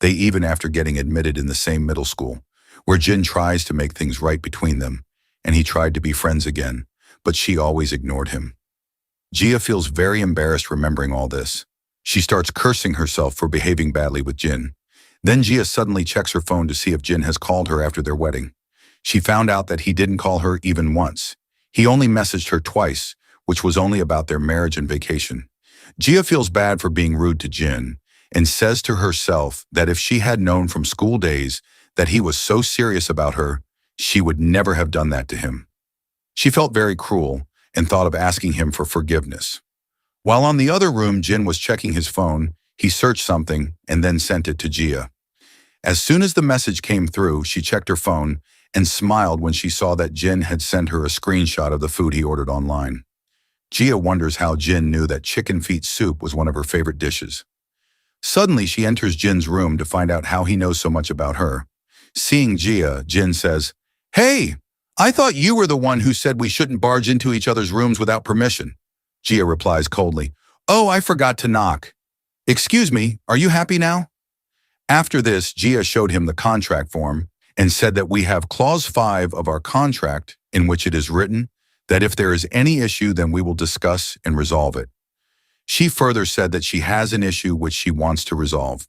they even after getting admitted in the same middle school, where Jin tries to make things right between them, and he tried to be friends again, but she always ignored him. Gia feels very embarrassed remembering all this. She starts cursing herself for behaving badly with Jin. Then Gia suddenly checks her phone to see if Jin has called her after their wedding. She found out that he didn't call her even once. He only messaged her twice, which was only about their marriage and vacation. Gia feels bad for being rude to Jin and says to herself that if she had known from school days that he was so serious about her, she would never have done that to him. She felt very cruel and thought of asking him for forgiveness. While on the other room, Jin was checking his phone. He searched something and then sent it to Gia. As soon as the message came through, she checked her phone and smiled when she saw that Jin had sent her a screenshot of the food he ordered online. Gia wonders how Jin knew that chicken feet soup was one of her favorite dishes. Suddenly, she enters Jin's room to find out how he knows so much about her. Seeing Gia, Jin says, "Hey, I thought you were the one who said we shouldn't barge into each other's rooms without permission." Gia replies coldly, "Oh, I forgot to knock. Excuse me, are you happy now?" After this, Gia showed him the contract form and said that we have clause 5 of our contract in which it is written that if there is any issue, then we will discuss and resolve it. She further said that she has an issue which she wants to resolve.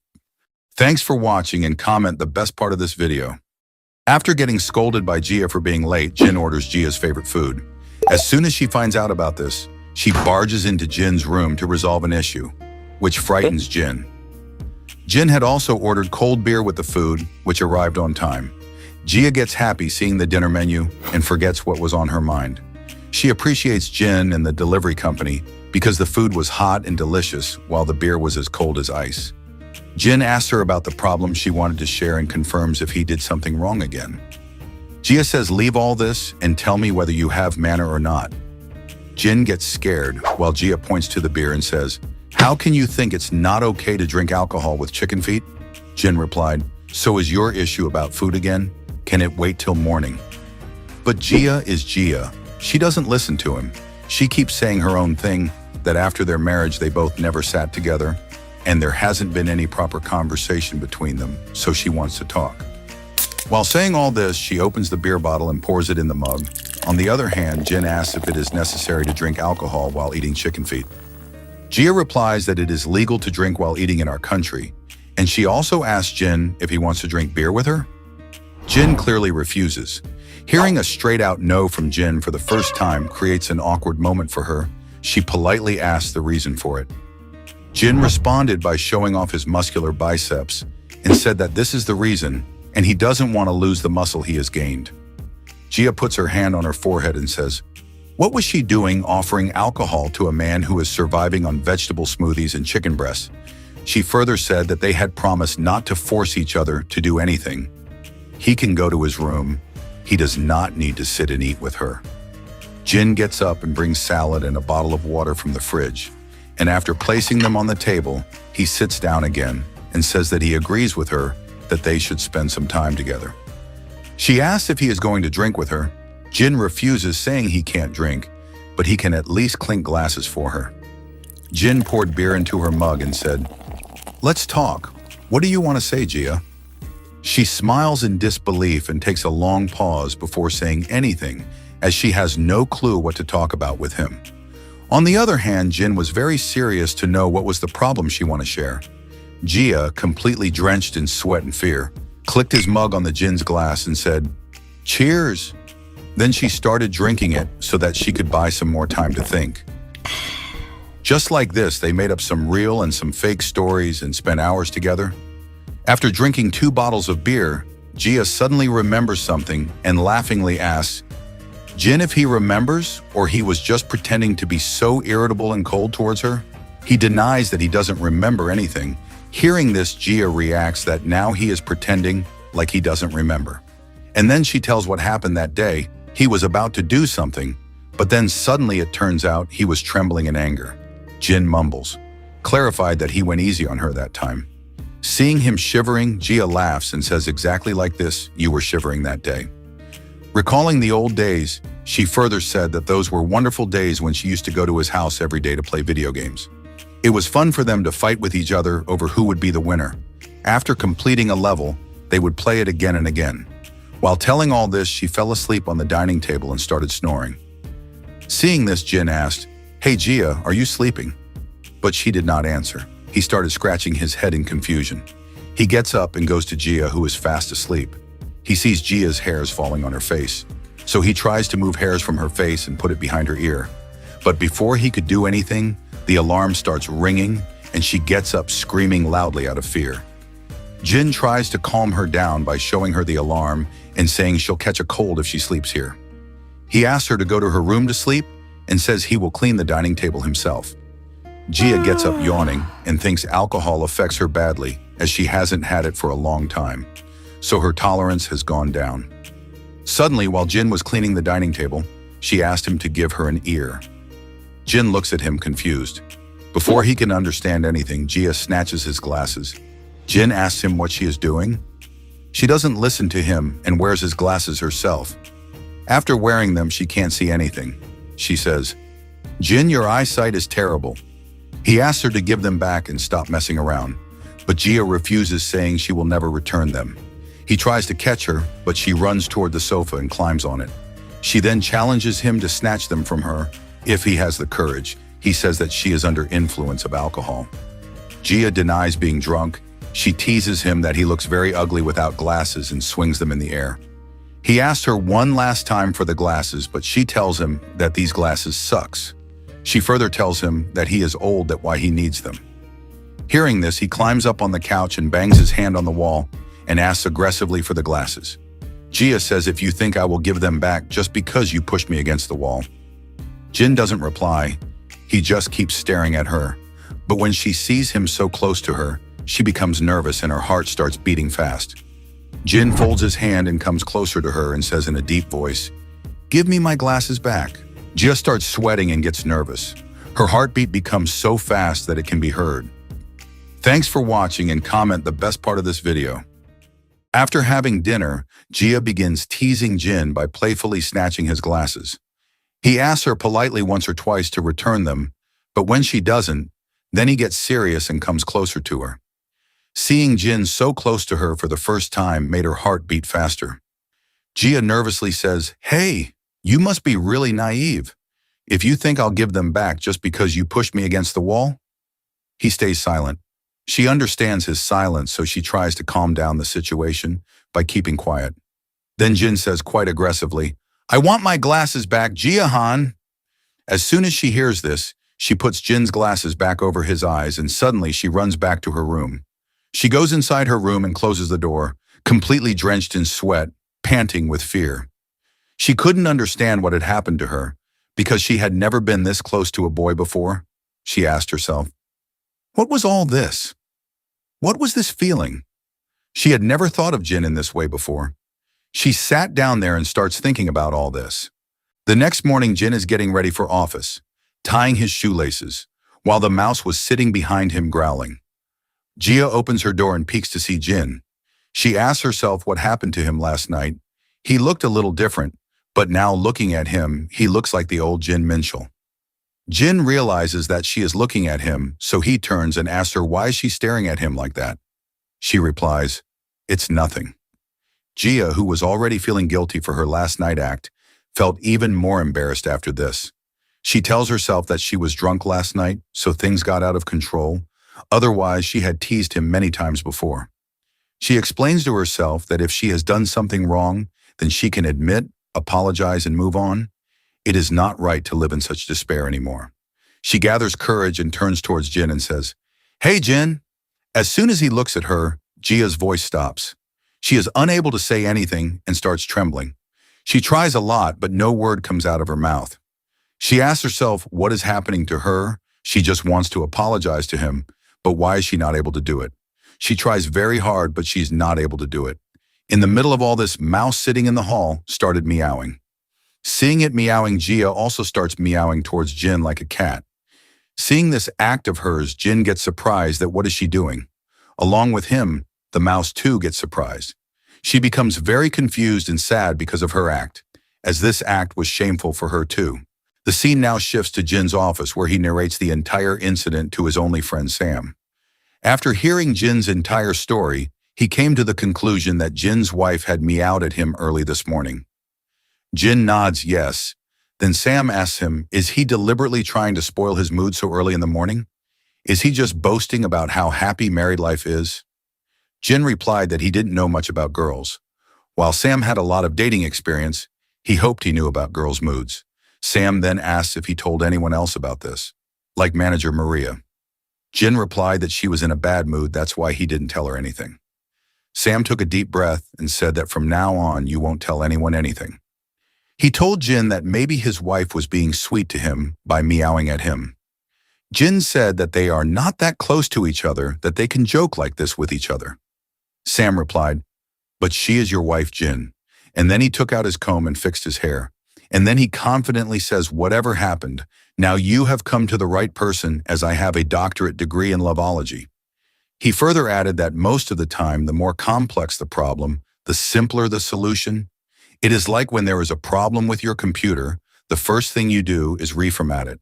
Thanks for watching and comment the best part of this video. After getting scolded by Gia for being late, Jin orders Gia's favorite food. As soon as she finds out about this, she barges into Jin's room to resolve an issue, which frightens Jin. Jin had also ordered cold beer with the food, which arrived on time. Gia gets happy seeing the dinner menu and forgets what was on her mind. She appreciates Jin and the delivery company because the food was hot and delicious while the beer was as cold as ice. Jin asks her about the problem she wanted to share and confirms if he did something wrong again. Gia says, "Leave all this and tell me whether you have manner or not." Jin gets scared while Gia points to the beer and says, "How can you think it's not okay to drink alcohol with chicken feet?" Jin replied, "So is your issue about food again? Can it wait till morning?" But Gia is Gia. She doesn't listen to him. She keeps saying her own thing, that after their marriage they both never sat together, and there hasn't been any proper conversation between them, so she wants to talk. While saying all this, she opens the beer bottle and pours it in the mug. On the other hand, Jin asks if it is necessary to drink alcohol while eating chicken feet. Gia replies that it is legal to drink while eating in our country, and she also asks Jin if he wants to drink beer with her. Jin clearly refuses. Hearing a straight-out no from Jin for the first time creates an awkward moment for her. She politely asks the reason for it. Jin responded by showing off his muscular biceps and said that this is the reason, and he doesn't want to lose the muscle he has gained. Gia puts her hand on her forehead and says, what was she doing offering alcohol to a man who is surviving on vegetable smoothies and chicken breasts? She further said that they had promised not to force each other to do anything. He can go to his room. He does not need to sit and eat with her. Jin gets up and brings salad and a bottle of water from the fridge, and after placing them on the table, he sits down again and says that he agrees with her that they should spend some time together. She asks if he is going to drink with her. Jin refuses, saying he can't drink, but he can at least clink glasses for her. Jin poured beer into her mug and said, "Let's talk. What do you want to say, Gia?" She smiles in disbelief and takes a long pause before saying anything, as she has no clue what to talk about with him. On the other hand, Jin was very serious to know what was the problem she wanted to share. Gia, completely drenched in sweat and fear, clicked his mug on the Jin's glass and said, "Cheers." Then she started drinking it so that she could buy some more time to think. Just like this, they made up some real and some fake stories and spent hours together. After drinking 2 bottles of beer, Gia suddenly remembers something and laughingly asks Jin if he remembers, or he was just pretending to be so irritable and cold towards her. He denies that he doesn't remember anything. Hearing this, Gia reacts that now he is pretending like he doesn't remember. And then she tells what happened that day. He was about to do something, but then suddenly it turns out he was trembling in anger. Jin mumbles, clarified that he went easy on her that time. Seeing him shivering, Gia laughs and says exactly like this, "You were shivering that day." Recalling the old days, she further said that those were wonderful days when she used to go to his house every day to play video games. It was fun for them to fight with each other over who would be the winner. After completing a level, they would play it again and again. While telling all this, she fell asleep on the dining table and started snoring. Seeing this, Jin asked, "Hey Gia, are you sleeping?" But she did not answer. He started scratching his head in confusion. He gets up and goes to Gia, who is fast asleep. He sees Gia's hairs falling on her face, so he tries to move hairs from her face and put it behind her ear. But before he could do anything, the alarm starts ringing and she gets up screaming loudly out of fear. Jin tries to calm her down by showing her the alarm and saying she'll catch a cold if she sleeps here. He asks her to go to her room to sleep and says he will clean the dining table himself. Gia gets up yawning and thinks alcohol affects her badly, as she hasn't had it for a long time, so her tolerance has gone down. Suddenly, while Jin was cleaning the dining table, she asked him to give her an ear. Jin looks at him confused. Before he can understand anything, Gia snatches his glasses. Jin asks him what she is doing. She doesn't listen to him and wears his glasses herself. After wearing them, she can't see anything. She says, "Jin, your eyesight is terrible." He asks her to give them back and stop messing around, but Gia refuses, saying she will never return them. He tries to catch her, but she runs toward the sofa and climbs on it. She then challenges him to snatch them from her if he has the courage. He says that she is under influence of alcohol. Gia denies being drunk. She teases him that he looks very ugly without glasses and swings them in the air. He asks her one last time for the glasses, but she tells him that these glasses sucks. She further tells him that he is old, that's why he needs them. Hearing this, he climbs up on the couch and bangs his hand on the wall and asks aggressively for the glasses. Gia says, "If you think I will give them back just because you pushed me against the wall." Jin doesn't reply. He just keeps staring at her. But when she sees him so close to her, she becomes nervous and her heart starts beating fast. Jin folds his hand and comes closer to her and says in a deep voice, "Give me my glasses back." Jia starts sweating and gets nervous. Her heartbeat becomes so fast that it can be heard. Thanks for watching and comment the best part of this video. After having dinner, Jia begins teasing Jin by playfully snatching his glasses. He asks her politely once or twice to return them, but when she doesn't, then he gets serious and comes closer to her. Seeing Jin so close to her for the first time made her heart beat faster. Jia nervously says, "Hey, you must be really naive. If you think I'll give them back just because you pushed me against the wall?" He stays silent. She understands his silence, so she tries to calm down the situation by keeping quiet. Then Jin says quite aggressively, "I want my glasses back, Jia-han." As soon as she hears this, she puts Jin's glasses back over his eyes and suddenly she runs back to her room. She goes inside her room and closes the door, completely drenched in sweat, panting with fear. She couldn't understand what had happened to her because she had never been this close to a boy before. She asked herself, what was all this? What was this feeling? She had never thought of Jin in this way before. She sat down there and starts thinking about all this. The next morning, Jin is getting ready for office, tying his shoelaces, while the mouse was sitting behind him growling. Jia opens her door and peeks to see Jin. She asks herself what happened to him last night. He looked a little different, but now looking at him, he looks like the old Jin Minchel. Jin realizes that she is looking at him, so he turns and asks her why she's staring at him like that. She replies, "It's nothing." Jia, who was already feeling guilty for her last night act, felt even more embarrassed after this. She tells herself that she was drunk last night, so things got out of control. Otherwise, she had teased him many times before. She explains to herself that if she has done something wrong, then she can admit, apologize, and move on. It is not right to live in such despair anymore. She gathers courage and turns towards Jin and says, "Hey, Jin." As soon as he looks at her, Jia's voice stops. She is unable to say anything and starts trembling. She tries a lot, but no word comes out of her mouth. She asks herself what is happening to her. She just wants to apologize to him, but why is she not able to do it? She tries very hard, but she's not able to do it. In the middle of all this, Mouse sitting in the hall started meowing. Seeing it meowing, Jia also starts meowing towards Jin like a cat. Seeing this act of hers, Jin gets surprised that what is she doing? Along with him, the mouse too gets surprised. She becomes very confused and sad because of her act, as this act was shameful for her too. The scene now shifts to Jin's office where he narrates the entire incident to his only friend Sam. After hearing Jin's entire story, he came to the conclusion that Jin's wife had meowed at him early this morning. Jin nods yes. Then Sam asks him, is he deliberately trying to spoil his mood so early in the morning? Is he just boasting about how happy married life is? Jin replied that he didn't know much about girls. While Sam had a lot of dating experience, he hoped he knew about girls' moods. Sam then asked if he told anyone else about this, like manager Maria. Jin replied that she was in a bad mood, that's why he didn't tell her anything. Sam took a deep breath and said that from now on you won't tell anyone anything. He told Jin that maybe his wife was being sweet to him by meowing at him. Jin said that they are not that close to each other that they can joke like this with each other. Sam replied, but she is your wife, Jin. And then he took out his comb and fixed his hair. And then he confidently says, whatever happened, now you have come to the right person as I have a doctorate degree in loveology. He further added that most of the time, the more complex the problem, the simpler the solution. It is like when there is a problem with your computer, the first thing you do is reformat it.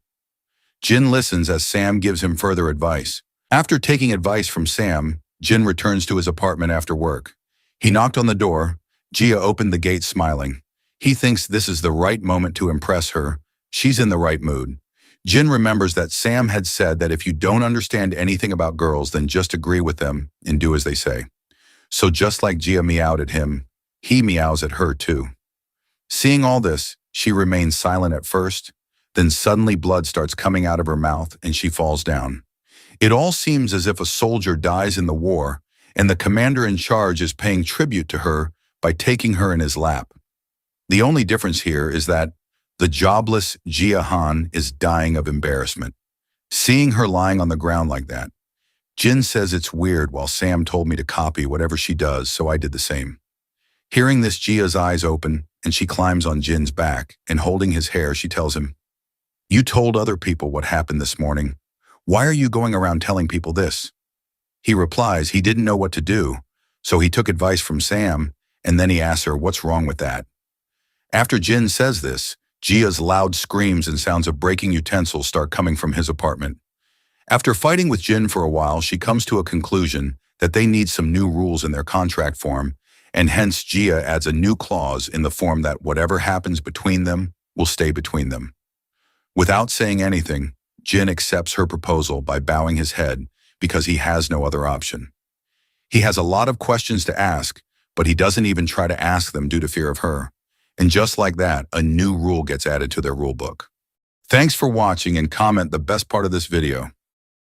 Jin listens as Sam gives him further advice. After taking advice from Sam, Jin returns to his apartment after work. He knocked on the door. Jia opened the gate smiling. He thinks this is the right moment to impress her. She's in the right mood. Jin remembers that Sam had said that if you don't understand anything about girls, then just agree with them and do as they say. So just like Jia meowed at him, he meows at her too. Seeing all this, she remains silent at first, then suddenly blood starts coming out of her mouth and she falls down. It all seems as if a soldier dies in the war and the commander in charge is paying tribute to her by taking her in his lap. The only difference here is that the jobless Jia Han is dying of embarrassment. Seeing her lying on the ground like that, Jin says it's weird while Sam told me to copy whatever she does, so I did the same. Hearing this, Jia's eyes open and she climbs on Jin's back and holding his hair, she tells him, You told other people what happened this morning. Why are you going around telling people this? He replies he didn't know what to do, so he took advice from Sam, and then he asks her what's wrong with that. After Jin says this, Jia's loud screams and sounds of breaking utensils start coming from his apartment. After fighting with Jin for a while, she comes to a conclusion that they need some new rules in their contract form, and hence Jia adds a new clause in the form that whatever happens between them will stay between them. Without saying anything, Jin accepts her proposal by bowing his head because he has no other option. He has a lot of questions to ask, but he doesn't even try to ask them due to fear of her. And just like that, a new rule gets added to their rule book. Thanks for watching, and comment the best part of this video.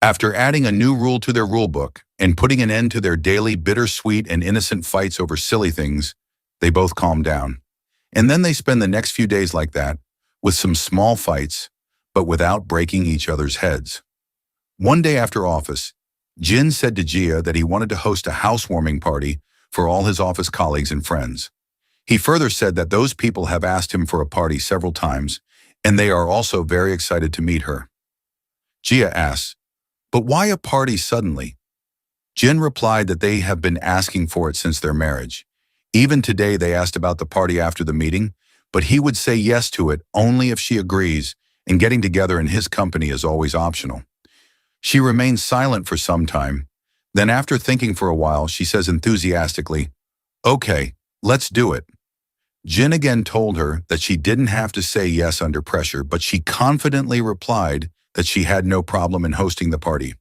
After adding a new rule to their rulebook and putting an end to their daily bittersweet and innocent fights over silly things, they both calm down. And then they spend the next few days like that, with some small fights, but without breaking each other's heads. One day after office, Jin said to Jia that he wanted to host a housewarming party for all his office colleagues and friends. He further said that those people have asked him for a party several times, and they are also very excited to meet her. Jia asks, "But why a party suddenly?" Jin replied that they have been asking for it since their marriage. Even today they asked about the party after the meeting, but he would say yes to it only if she agrees, and getting together in his company is always optional. She remains silent for some time. Then after thinking for a while, she says enthusiastically, "Okay, let's do it." Jin again told her that she didn't have to say yes under pressure, but she confidently replied that she had no problem in hosting the party.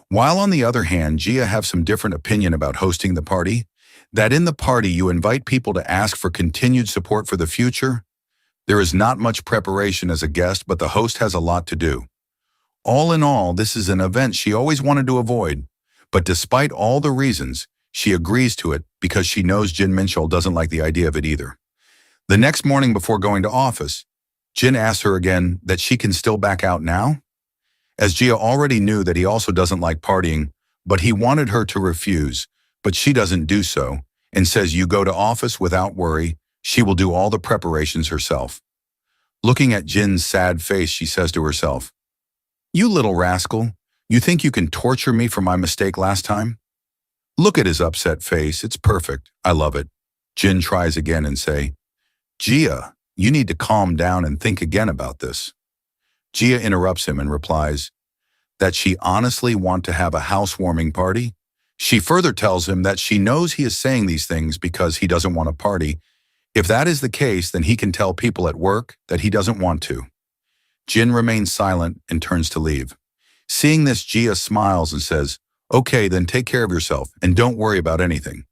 While on the other hand, Jia have some different opinion about hosting the party, that in the party you invite people to ask for continued support for the future. There is not much preparation as a guest, but the host has a lot to do. All in all, this is an event she always wanted to avoid, but despite all the reasons, she agrees to it because she knows Jin Minchul doesn't like the idea of it either. The next morning before going to office, Jin asks her again that she can still back out now, as Jia already knew that he also doesn't like partying, but he wanted her to refuse, but she doesn't do so, and says you go to office without worry, she will do all the preparations herself. Looking at Jin's sad face, she says to herself, "You little rascal, you think you can torture me for my mistake last time?" Look at his upset face, it's perfect, I love it. Jin tries again and say, "Jia, you need to calm down and think again about this." Jia interrupts him and replies that she honestly wants to have a housewarming party. She further tells him that she knows he is saying these things because he doesn't want a party. If that is the case, then he can tell people at work that he doesn't want to. Jin remains silent and turns to leave. Seeing this, Jia smiles and says, "Okay, then take care of yourself and don't worry about anything."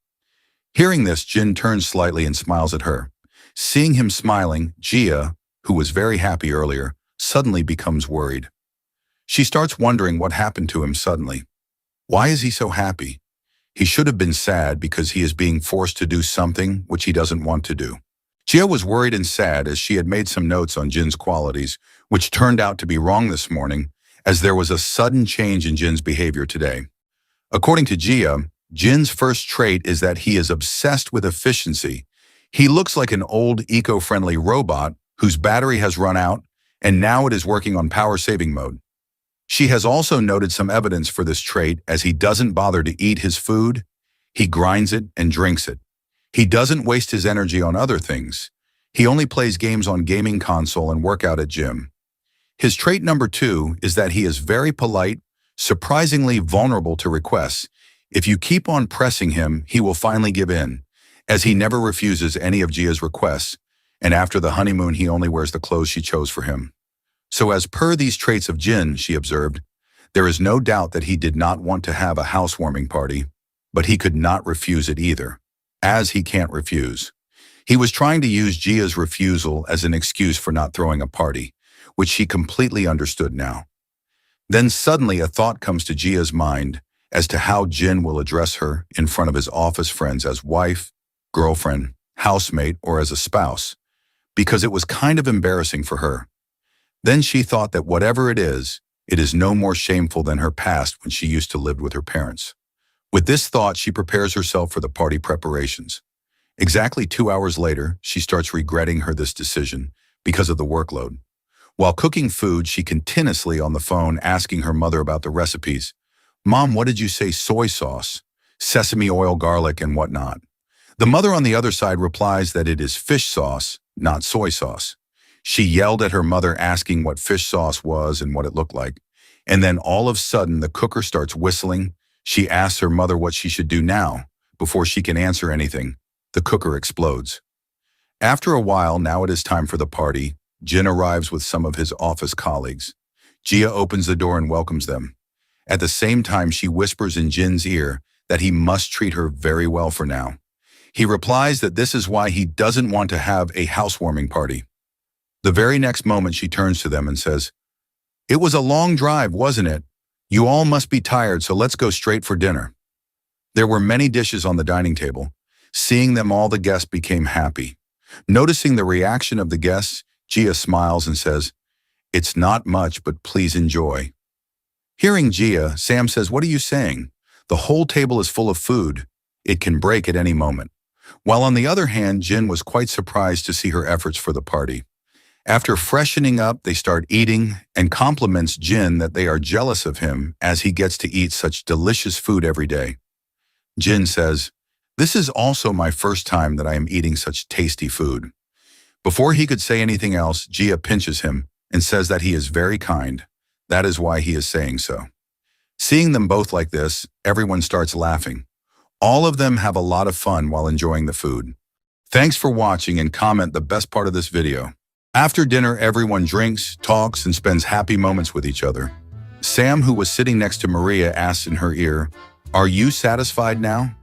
Hearing this, Jin turns slightly and smiles at her. Seeing him smiling, Jia, who was very happy earlier, suddenly becomes worried. She starts wondering what happened to him suddenly. Why is he so happy? He should have been sad because he is being forced to do something which he doesn't want to do. Jia was worried and sad as she had made some notes on Jin's qualities, which turned out to be wrong this morning, as there was a sudden change in Jin's behavior today. According to Jia, Jin's first trait is that he is obsessed with efficiency. He looks like an old eco-friendly robot whose battery has run out, and now it is working on power-saving mode. She has also noted some evidence for this trait as he doesn't bother to eat his food, he grinds it and drinks it. He doesn't waste his energy on other things. He only plays games on gaming console and work out at gym. His trait number 2 is that he is very polite, surprisingly vulnerable to requests. If you keep on pressing him, he will finally give in, as he never refuses any of Jia's requests, and after the honeymoon he only wears the clothes she chose for him. So as per these traits of Jin, she observed, there is no doubt that he did not want to have a housewarming party, but he could not refuse it either, as he can't refuse. He was trying to use Jia's refusal as an excuse for not throwing a party, which she completely understood now. Then suddenly a thought comes to Jia's mind as to how Jin will address her in front of his office friends as wife, girlfriend, housemate, or as a spouse, because it was kind of embarrassing for her. Then she thought that whatever it is no more shameful than her past when she used to live with her parents. With this thought, she prepares herself for the party preparations. Exactly 2 hours later, she starts regretting this decision because of the workload. While cooking food, she continuously on the phone asking her mother about the recipes. Mom, what did you say? Soy sauce, sesame oil, garlic, and whatnot. The mother on the other side replies that it is fish sauce, not soy sauce. She yelled at her mother asking what fish sauce was and what it looked like. And then all of a sudden, the cooker starts whistling. She asks her mother what she should do now. Before she can answer anything, the cooker explodes. After a while, now it is time for the party. Jin arrives with some of his office colleagues. Jia opens the door and welcomes them. At the same time, she whispers in Jin's ear that he must treat her very well for now. He replies that this is why he doesn't want to have a housewarming party. The very next moment, she turns to them and says, "It was a long drive, wasn't it? You all must be tired, so let's go straight for dinner." There were many dishes on the dining table. Seeing them all, the guests became happy. Noticing the reaction of the guests, Jia smiles and says, "It's not much, but please enjoy." Hearing Jia, Sam says, "What are you saying? The whole table is full of food. It can break at any moment." While on the other hand, Jin was quite surprised to see her efforts for the party. After freshening up, they start eating and compliments Jin that they are jealous of him as he gets to eat such delicious food every day. Jin says, "This is also my first time that I am eating such tasty food." Before he could say anything else, Jia pinches him and says that he is very kind. That is why he is saying so. Seeing them both like this, everyone starts laughing. All of them have a lot of fun while enjoying the food. Thanks for watching and comment the best part of this video. After dinner, everyone drinks, talks, and spends happy moments with each other. Sam, who was sitting next to Maria, asks in her ear, "Are you satisfied now?"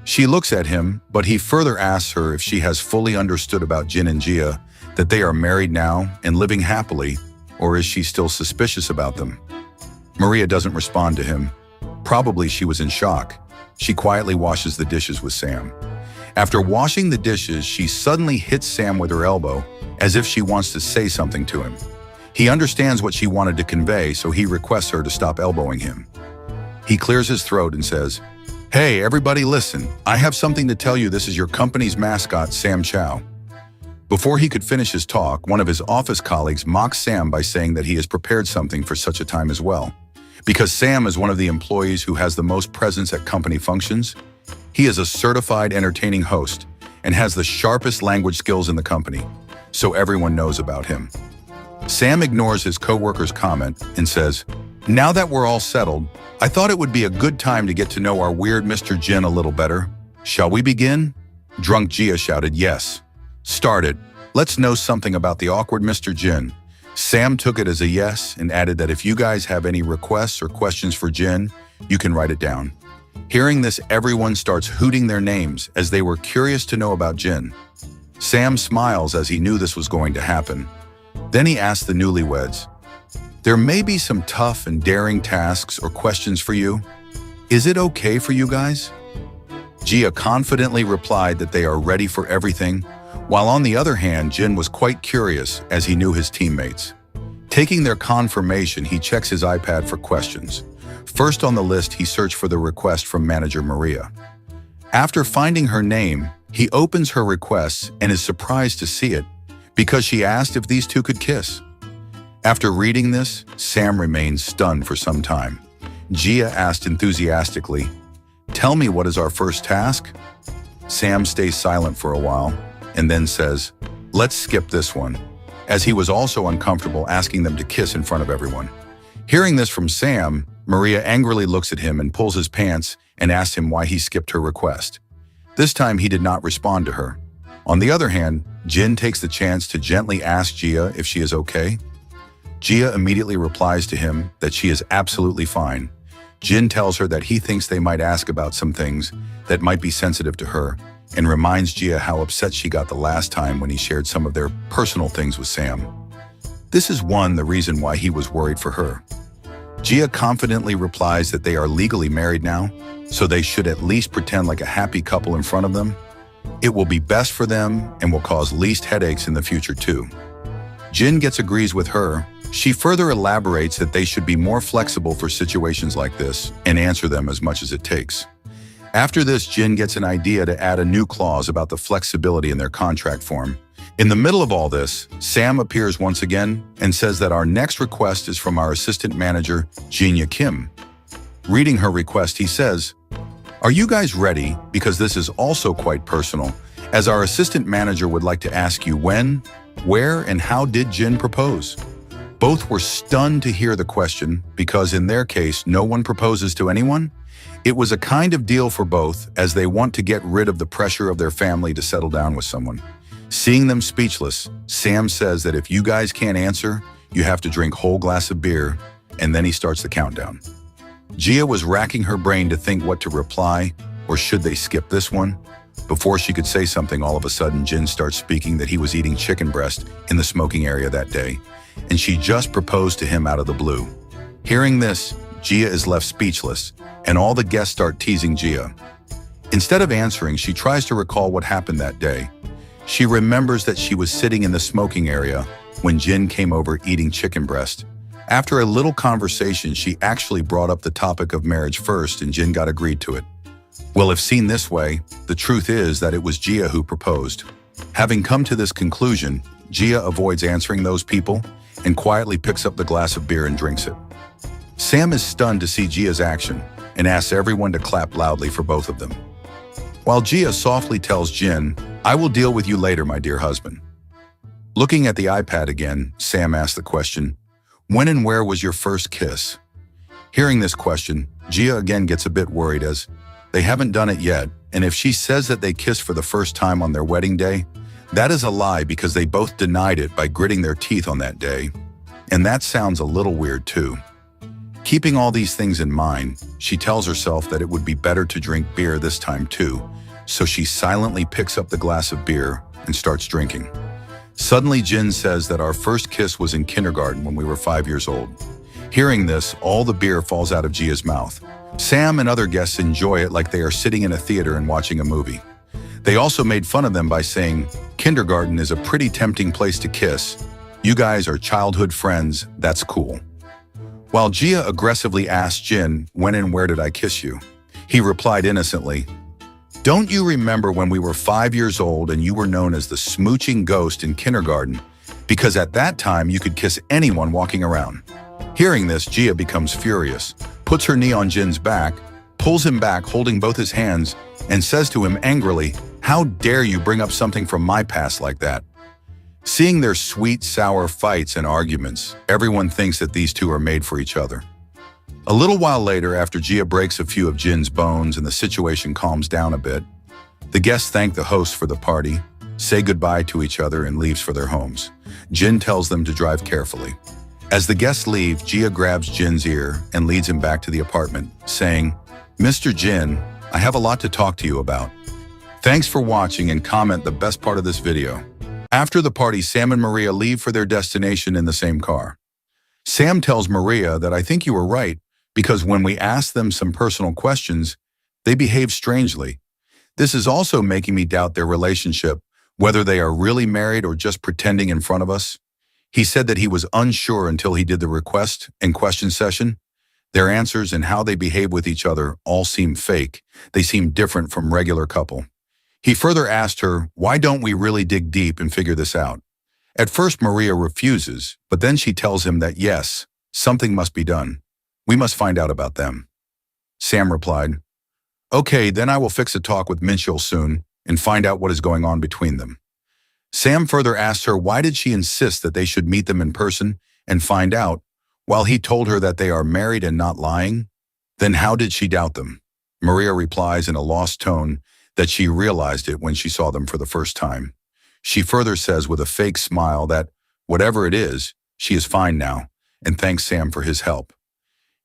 She looks at him, but he further asks her if she has fully understood about Jin and Jia, that they are married now and living happily, or is she still suspicious about them? Maria doesn't respond to him. Probably she was in shock. She quietly washes the dishes with Sam. After washing the dishes, she suddenly hits Sam with her elbow, as if she wants to say something to him. He understands what she wanted to convey, so he requests her to stop elbowing him. He clears his throat and says, "Hey, everybody listen. I have something to tell you. This is your company's mascot, Sam Chow." Before he could finish his talk, one of his office colleagues mocks Sam by saying that he has prepared something for such a time as well. Because Sam is one of the employees who has the most presence at company functions, he is a certified entertaining host and has the sharpest language skills in the company, so everyone knows about him. Sam ignores his co-worker's comment and says, "Now that we're all settled, I thought it would be a good time to get to know our weird Mr. Jin a little better. Shall we begin?" Drunk Jia shouted, "Yes. Start it. Let's know something about the awkward Mr. Jin." Sam took it as a yes and added that if you guys have any requests or questions for Jin, you can write it down. Hearing this, everyone starts hooting their names as they were curious to know about Jin. Sam smiles as he knew this was going to happen. Then he asked the newlyweds, "There may be some tough and daring tasks or questions for you. Is it okay for you guys?" Jia confidently replied that they are ready for everything, while on the other hand, Jin was quite curious as he knew his teammates. Taking their confirmation, he checks his iPad for questions. First on the list, he searched for the request from manager Maria. After finding her name, he opens her requests and is surprised to see it because she asked if these two could kiss. After reading this, Sam remains stunned for some time. Jia asked enthusiastically, "Tell me, what is our first task?" Sam stays silent for a while and then says, "Let's skip this one," as he was also uncomfortable asking them to kiss in front of everyone. Hearing this from Sam, Maria angrily looks at him and pulls his pants and asks him why he skipped her request. This time he did not respond to her. On the other hand, Jin takes the chance to gently ask Jia if she is okay. Jia immediately replies to him that she is absolutely fine. Jin tells her that he thinks they might ask about some things that might be sensitive to her, and reminds Jia how upset she got the last time when he shared some of their personal things with Sam. This is the reason why he was worried for her. Jia confidently replies that they are legally married now, so they should at least pretend like a happy couple in front of them. It will be best for them and will cause least headaches in the future too. Jin agrees with her. She further elaborates that they should be more flexible for situations like this and answer them as much as it takes. After this, Jin gets an idea to add a new clause about the flexibility in their contract form. In the middle of all this, Sam appears once again and says that our next request is from our assistant manager, Jinya Kim. Reading her request, he says, "Are you guys ready? Because this is also quite personal, as our assistant manager would like to ask you when, where, and how did Jin propose?" Both were stunned to hear the question because in their case, no one proposes to anyone. It was a kind of deal for both as they want to get rid of the pressure of their family to settle down with someone. Seeing them speechless, Sam says that if you guys can't answer, you have to drink a whole glass of beer, and then he starts the countdown. Gia was racking her brain to think what to reply, or should they skip this one? Before she could say something, all of a sudden Jin starts speaking that he was eating chicken breast in the smoking area that day, and she just proposed to him out of the blue. Hearing this, Gia is left speechless, and all the guests start teasing Gia. Instead of answering, she tries to recall what happened that day. She remembers that she was sitting in the smoking area when Jin came over eating chicken breast. After a little conversation, she actually brought up the topic of marriage first, and Jin got agreed to it. Well, if seen this way, the truth is that it was Gia who proposed. Having come to this conclusion, Gia avoids answering those people and quietly picks up the glass of beer and drinks it. Sam is stunned to see Gia's action and asks everyone to clap loudly for both of them. While Gia softly tells Jin, "I will deal with you later, my dear husband." Looking at the iPad again, Sam asks the question, "When and where was your first kiss?" Hearing this question, Gia again gets a bit worried as they haven't done it yet, and if she says that they kissed for the first time on their wedding day, that is a lie because they both denied it by gritting their teeth on that day. And that sounds a little weird too. Keeping all these things in mind, she tells herself that it would be better to drink beer this time too, so she silently picks up the glass of beer and starts drinking. Suddenly, Jin says that our first kiss was in kindergarten when we were 5 years old. Hearing this, all the beer falls out of Gia's mouth. Sam and other guests enjoy it like they are sitting in a theater and watching a movie. They also made fun of them by saying, "Kindergarten is a pretty tempting place to kiss. You guys are childhood friends, that's cool." While Gia aggressively asked Jin, "When and where did I kiss you?" he replied innocently, "Don't you remember when we were 5 years old and you were known as the smooching ghost in kindergarten? Because at that time you could kiss anyone walking around." Hearing this, Gia becomes furious, puts her knee on Jin's back, pulls him back holding both his hands, and says to him angrily, "How dare you bring up something from my past like that?" Seeing their sweet, sour fights and arguments, everyone thinks that these two are made for each other. A little while later, after Gia breaks a few of Jin's bones and the situation calms down a bit, the guests thank the host for the party, say goodbye to each other, and leaves for their homes. Jin tells them to drive carefully. As the guests leave, Gia grabs Jin's ear and leads him back to the apartment, saying, "Mr. Jin, I have a lot to talk to you about. Thanks for watching, and comment the best part of this video." After the party, Sam and Maria leave for their destination in the same car. Sam tells Maria that, "I think you were right, because when we asked them some personal questions, they behaved strangely. This is also making me doubt their relationship, whether they are really married or just pretending in front of us." He said that he was unsure until he did the request and question session. Their answers and how they behave with each other all seem fake. They seem different from regular couple. He further asked her, "Why don't we really dig deep and figure this out?" At first, Maria refuses, but then she tells him that yes, something must be done. We must find out about them. Sam replied, "Okay, then I will fix a talk with Minchul soon and find out what is going on between them." Sam further asked her why did she insist that they should meet them in person and find out, while he told her that they are married and not lying. Then how did she doubt them? Maria replies in a lost tone that she realized it when she saw them for the first time. She further says with a fake smile that, whatever it is, she is fine now, and thanks Sam for his help.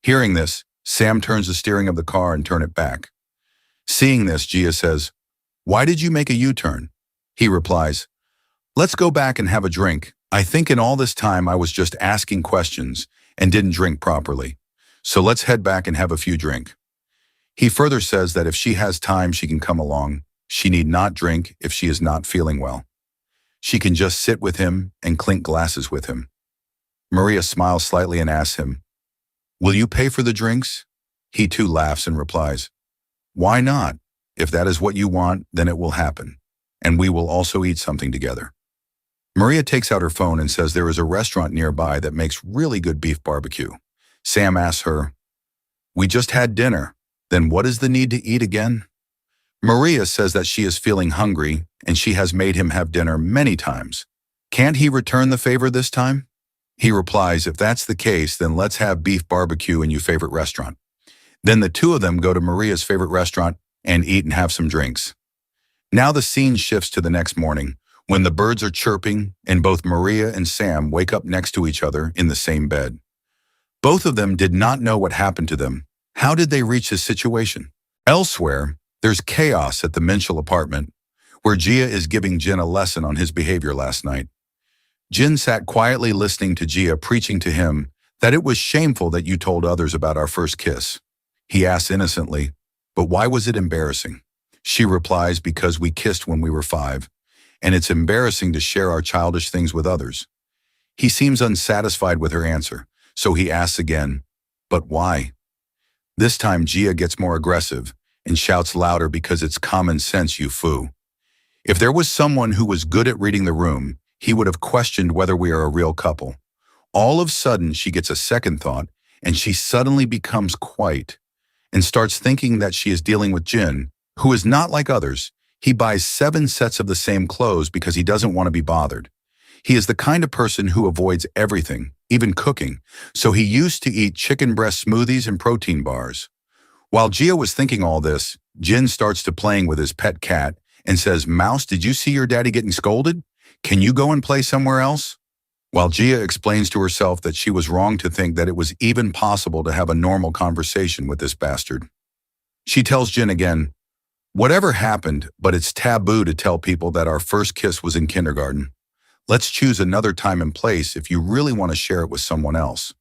Hearing this, Sam turns the steering of the car and turns it back. Seeing this, Gia says, "Why did you make a U-turn?" He replies, "Let's go back and have a drink. I think in all this time I was just asking questions and didn't drink properly. So let's head back and have a few drink." He further says that if she has time, she can come along. She need not drink if she is not feeling well. She can just sit with him and clink glasses with him. Maria smiles slightly and asks him, "Will you pay for the drinks?" He too laughs and replies, "Why not? If that is what you want, then it will happen. And we will also eat something together." Maria takes out her phone and says there is a restaurant nearby that makes really good beef barbecue. Sam asks her, "We just had dinner. Then what is the need to eat again?" Maria says that she is feeling hungry and she has made him have dinner many times. Can't he return the favor this time? He replies, "If that's the case, then let's have beef barbecue in your favorite restaurant." Then the two of them go to Maria's favorite restaurant and eat and have some drinks. Now the scene shifts to the next morning when the birds are chirping and both Maria and Sam wake up next to each other in the same bed. Both of them did not know what happened to them. How did they reach this situation? Elsewhere, there's chaos at the Minchell apartment, where Gia is giving Jin a lesson on his behavior last night. Jin sat quietly listening to Gia preaching to him that it was shameful that you told others about our first kiss. He asks innocently, "But why was it embarrassing?" She replies, "Because we kissed when we were 5, and it's embarrassing to share our childish things with others." He seems unsatisfied with her answer, so he asks again, "But why?" This time Gia gets more aggressive and shouts louder, "Because it's common sense, you fool." If there was someone who was good at reading the room, he would have questioned whether we are a real couple. All of a sudden, she gets a second thought, and she suddenly becomes quiet and starts thinking that she is dealing with Jin, who is not like others. He buys 7 sets of the same clothes because he doesn't want to be bothered. He is the kind of person who avoids everything, even cooking, so he used to eat chicken breast smoothies and protein bars. While Gia was thinking all this, Jin starts to playing with his pet cat and says, "Mouse, did you see your daddy getting scolded? Can you go and play somewhere else?" While Gia explains to herself that she was wrong to think that it was even possible to have a normal conversation with this bastard. She tells Jin again, "Whatever happened, but it's taboo to tell people that our first kiss was in kindergarten. Let's choose another time and place if you really want to share it with someone else."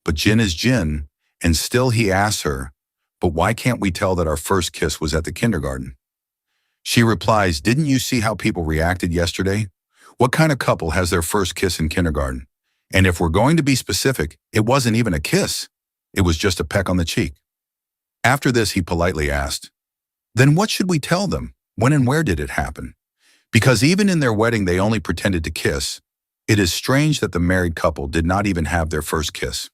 But Jin is Jin, and still he asks her, "But why can't we tell that our first kiss was at the kindergarten?" She replies, "Didn't you see how people reacted yesterday? What kind of couple has their first kiss in kindergarten? And if we're going to be specific, it wasn't even a kiss. It was just a peck on the cheek." After this, he politely asked, "Then what should we tell them? When and where did it happen?" Because even in their wedding, they only pretended to kiss. It is strange that the married couple did not even have their first kiss.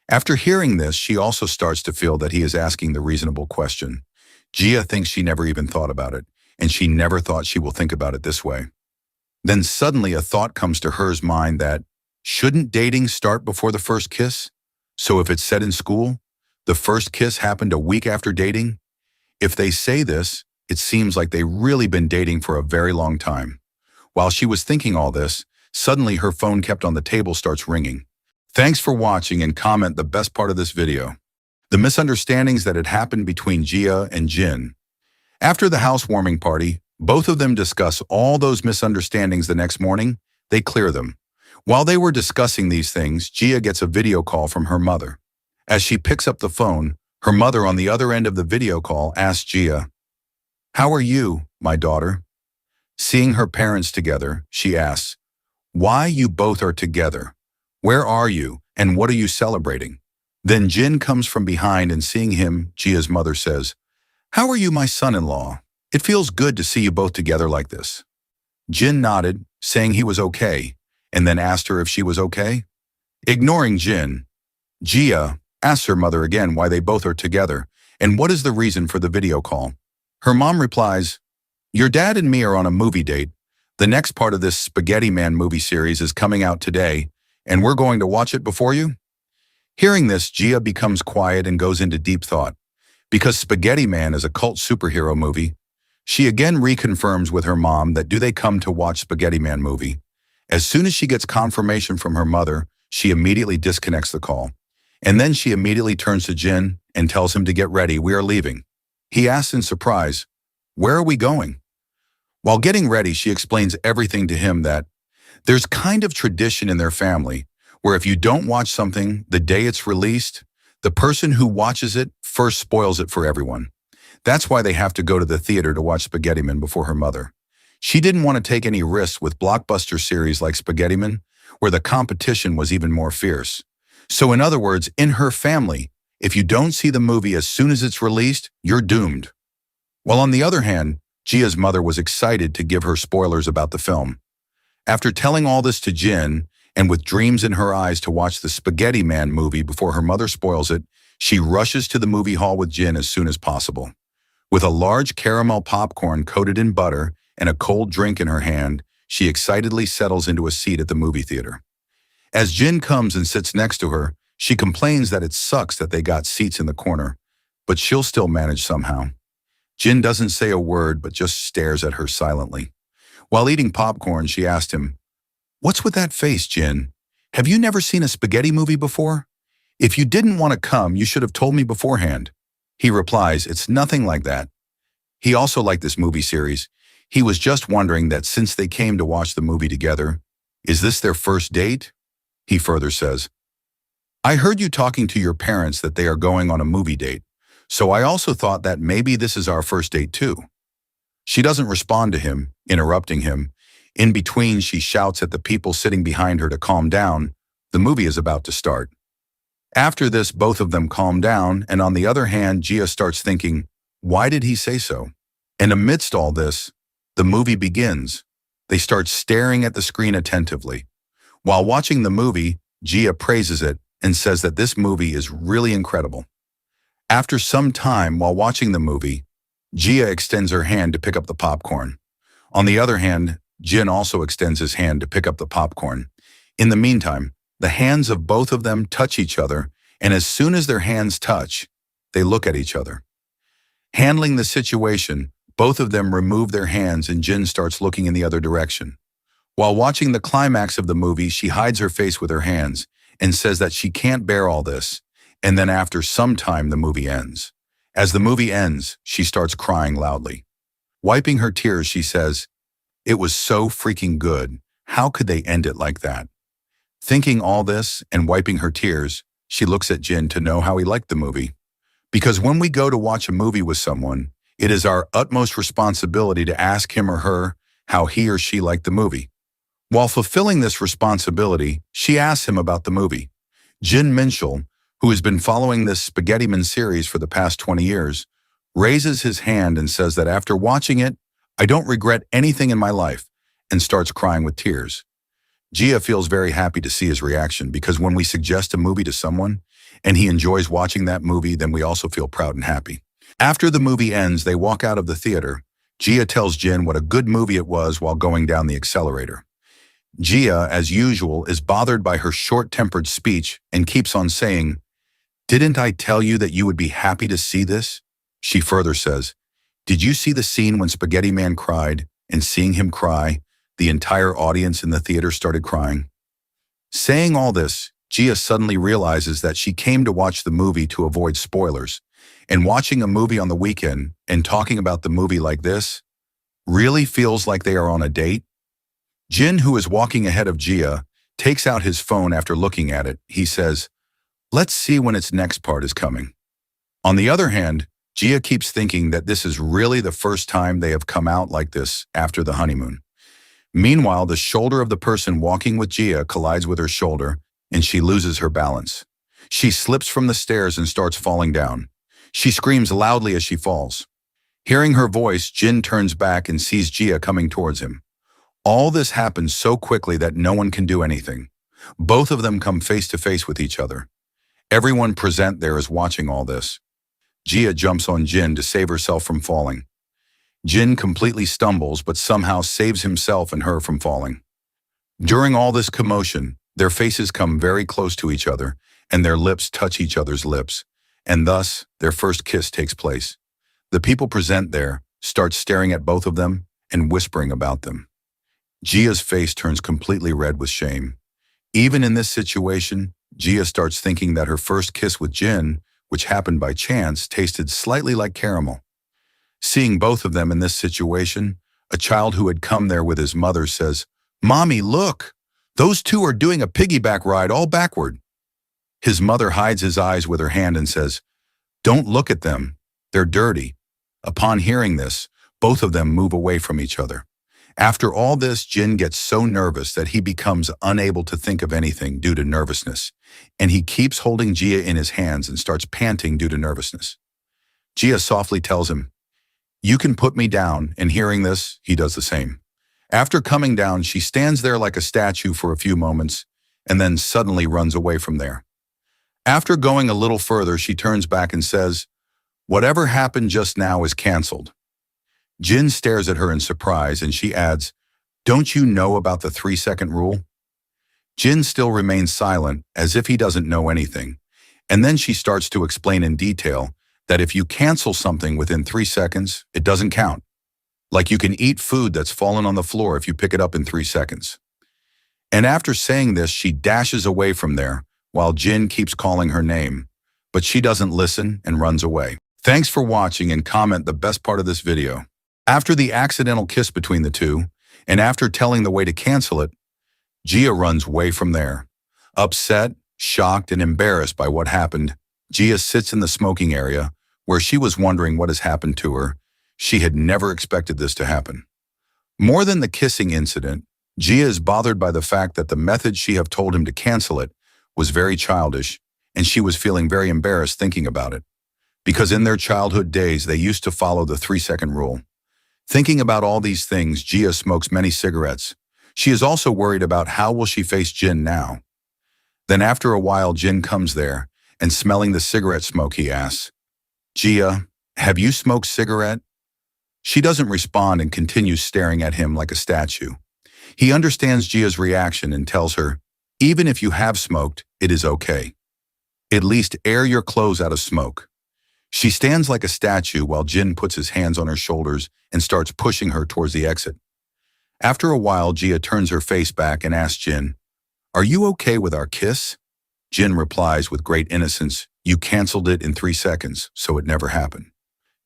After hearing this, she also starts to feel that he is asking the reasonable question. Gia thinks she never even thought about it, and she never thought she will think about it this way. Then suddenly a thought comes to her mind that, shouldn't dating start before the first kiss? So if it's said in school, the first kiss happened a week after dating? If they say this, it seems like they've really been dating for a very long time. While she was thinking all this, suddenly her phone kept on the table starts ringing. Thanks for watching, and comment the best part of this video. The misunderstandings that had happened between Gia and Jin. After the housewarming party, both of them discuss all those misunderstandings the next morning. They clear them. While they were discussing these things, Gia gets a video call from her mother. As she picks up the phone, her mother on the other end of the video call asks Gia, "How are you, my daughter?" Seeing her parents together, she asks, "Why you both are together? Where are you, and what are you celebrating?" Then Jin comes from behind, and seeing him, Gia's mother says, "How are you, my son-in-law? It feels good to see you both together like this." Jin nodded, saying he was okay, and then asked her if she was okay. Ignoring Jin, Gia asks her mother again why they both are together and what is the reason for the video call. Her mom replies, "Your dad and me are on a movie date. The next part of this Spaghetti Man movie series is coming out today, and we're going to watch it before you." Hearing this, Gia becomes quiet and goes into deep thought. Because Spaghetti Man is a cult superhero movie, she again reconfirms with her mom that do they come to watch Spaghetti Man movie. As soon as she gets confirmation from her mother, she immediately disconnects the call. And then she immediately turns to Jin and tells him to get ready, we are leaving. He asks in surprise, "Where are we going?" While getting ready, she explains everything to him that there's kind of tradition in their family where if you don't watch something the day it's released, the person who watches it first spoils it for everyone. That's why they have to go to the theater to watch Spaghetti Man before her mother. She didn't want to take any risks with blockbuster series like Spaghetti Man, where the competition was even more fierce. So in other words, in her family, if you don't see the movie as soon as it's released, you're doomed. While on the other hand, Gia's mother was excited to give her spoilers about the film. After telling all this to Jin, and with dreams in her eyes to watch the Spaghetti Man movie before her mother spoils it, she rushes to the movie hall with Jin as soon as possible. With a large caramel popcorn coated in butter and a cold drink in her hand, she excitedly settles into a seat at the movie theater. As Jin comes and sits next to her, she complains that it sucks that they got seats in the corner, but she'll still manage somehow. Jin doesn't say a word but just stares at her silently. While eating popcorn, she asked him, "What's with that face, Jin? Have you never seen a spaghetti movie before? If you didn't want to come, you should have told me beforehand." He replies, "It's nothing like that." He also liked this movie series. He was just wondering that since they came to watch the movie together, is this their first date? He further says, "I heard you talking to your parents that they are going on a movie date, so I also thought that maybe this is our first date too." She doesn't respond to him, interrupting him. In between, she shouts at the people sitting behind her to calm down. The movie is about to start. After this, both of them calm down, and on the other hand, Gia starts thinking, why did he say so? And amidst all this, the movie begins. They start staring at the screen attentively. While watching the movie, Gia praises it and says that this movie is really incredible. After some time while watching the movie, Gia extends her hand to pick up the popcorn. On the other hand, Jin also extends his hand to pick up the popcorn. In the meantime, the hands of both of them touch each other, and as soon as their hands touch, they look at each other. Handling the situation, both of them remove their hands and Jin starts looking in the other direction. While watching the climax of the movie, she hides her face with her hands and says that she can't bear all this, and then after some time the movie ends. As the movie ends, she starts crying loudly. Wiping her tears, she says, "It was so freaking good. How could they end it like that?" Thinking all this and wiping her tears, she looks at Jin to know how he liked the movie. Because when we go to watch a movie with someone, it is our utmost responsibility to ask him or her how he or she liked the movie. While fulfilling this responsibility, she asks him about the movie. Jin Minshul, who has been following this Spaghetti Man series for the past 20 years, raises his hand and says that after watching it, "I don't regret anything in my life," and starts crying with tears. Gia feels very happy to see his reaction because when we suggest a movie to someone and he enjoys watching that movie, then we also feel proud and happy. After the movie ends, they walk out of the theater. Gia tells Jin what a good movie it was while going down the accelerator. Gia, as usual, is bothered by her short-tempered speech and keeps on saying, "Didn't I tell you that you would be happy to see this?" She further says, "Did you see the scene when Spaghetti Man cried, and seeing him cry, the entire audience in the theater started crying?" Saying all this, Gia suddenly realizes that she came to watch the movie to avoid spoilers, and watching a movie on the weekend and talking about the movie like this really feels like they are on a date. Jin, who is walking ahead of Gia, takes out his phone after looking at it. He says, "Let's see when its next part is coming." On the other hand, Gia keeps thinking that this is really the first time they have come out like this after the honeymoon. Meanwhile, the shoulder of the person walking with Gia collides with her shoulder, and she loses her balance. She slips from the stairs and starts falling down. She screams loudly as she falls. Hearing her voice, Jin turns back and sees Gia coming towards him. All this happens so quickly that no one can do anything. Both of them come face to face with each other. Everyone present there is watching all this. Gia jumps on Jin to save herself from falling. Jin completely stumbles but somehow saves himself and her from falling. During all this commotion, their faces come very close to each other and their lips touch each other's lips, and thus their first kiss takes place. The people present there start staring at both of them and whispering about them. Gia's face turns completely red with shame. Even in this situation, Gia starts thinking that her first kiss with Jin, which happened by chance, tasted slightly like caramel. Seeing both of them in this situation, a child who had come there with his mother says, "Mommy, look! Those two are doing a piggyback ride all backward." His mother hides his eyes with her hand and says, "Don't look at them. They're dirty." Upon hearing this, both of them move away from each other. After all this, Jin gets so nervous that he becomes unable to think of anything due to nervousness, and he keeps holding Gia in his hands and starts panting due to nervousness. Gia softly tells him, "You can put me down," and hearing this, he does the same. After coming down, she stands there like a statue for a few moments and then suddenly runs away from there. After going a little further, she turns back and says, "Whatever happened just now is canceled." Jin stares at her in surprise and she adds, "Don't you know about the 3-second rule?" Jin still remains silent, as if he doesn't know anything, and then she starts to explain in detail that if you cancel something within 3 seconds, it doesn't count. Like you can eat food that's fallen on the floor if you pick it up in 3 seconds. And after saying this, she dashes away from there, while Jin keeps calling her name, but she doesn't listen and runs away. Thanks for watching, and comment the best part of this video. After the accidental kiss between the two, and after telling the way to cancel it, Gia runs away from there. Upset, shocked, and embarrassed by what happened, Gia sits in the smoking area, where she was wondering what has happened to her. She had never expected this to happen. More than the kissing incident, Gia is bothered by the fact that the method she have told him to cancel it was very childish, and she was feeling very embarrassed thinking about it. Because in their childhood days, they used to follow the 3-second rule. Thinking about all these things, Gia smokes many cigarettes. She is also worried about how will she face Jin now. Then after a while, Jin comes there, and smelling the cigarette smoke, he asks, "Gia, have you smoked cigarette?" She doesn't respond and continues staring at him like a statue. He understands Gia's reaction and tells her, "Even if you have smoked, it is okay. At least air your clothes out of smoke." She stands like a statue while Jin puts his hands on her shoulders and starts pushing her towards the exit. After a while, Gia turns her face back and asks Jin, "Are you okay with our kiss?" Jin replies with great innocence, "You canceled it in 3 seconds, so it never happened."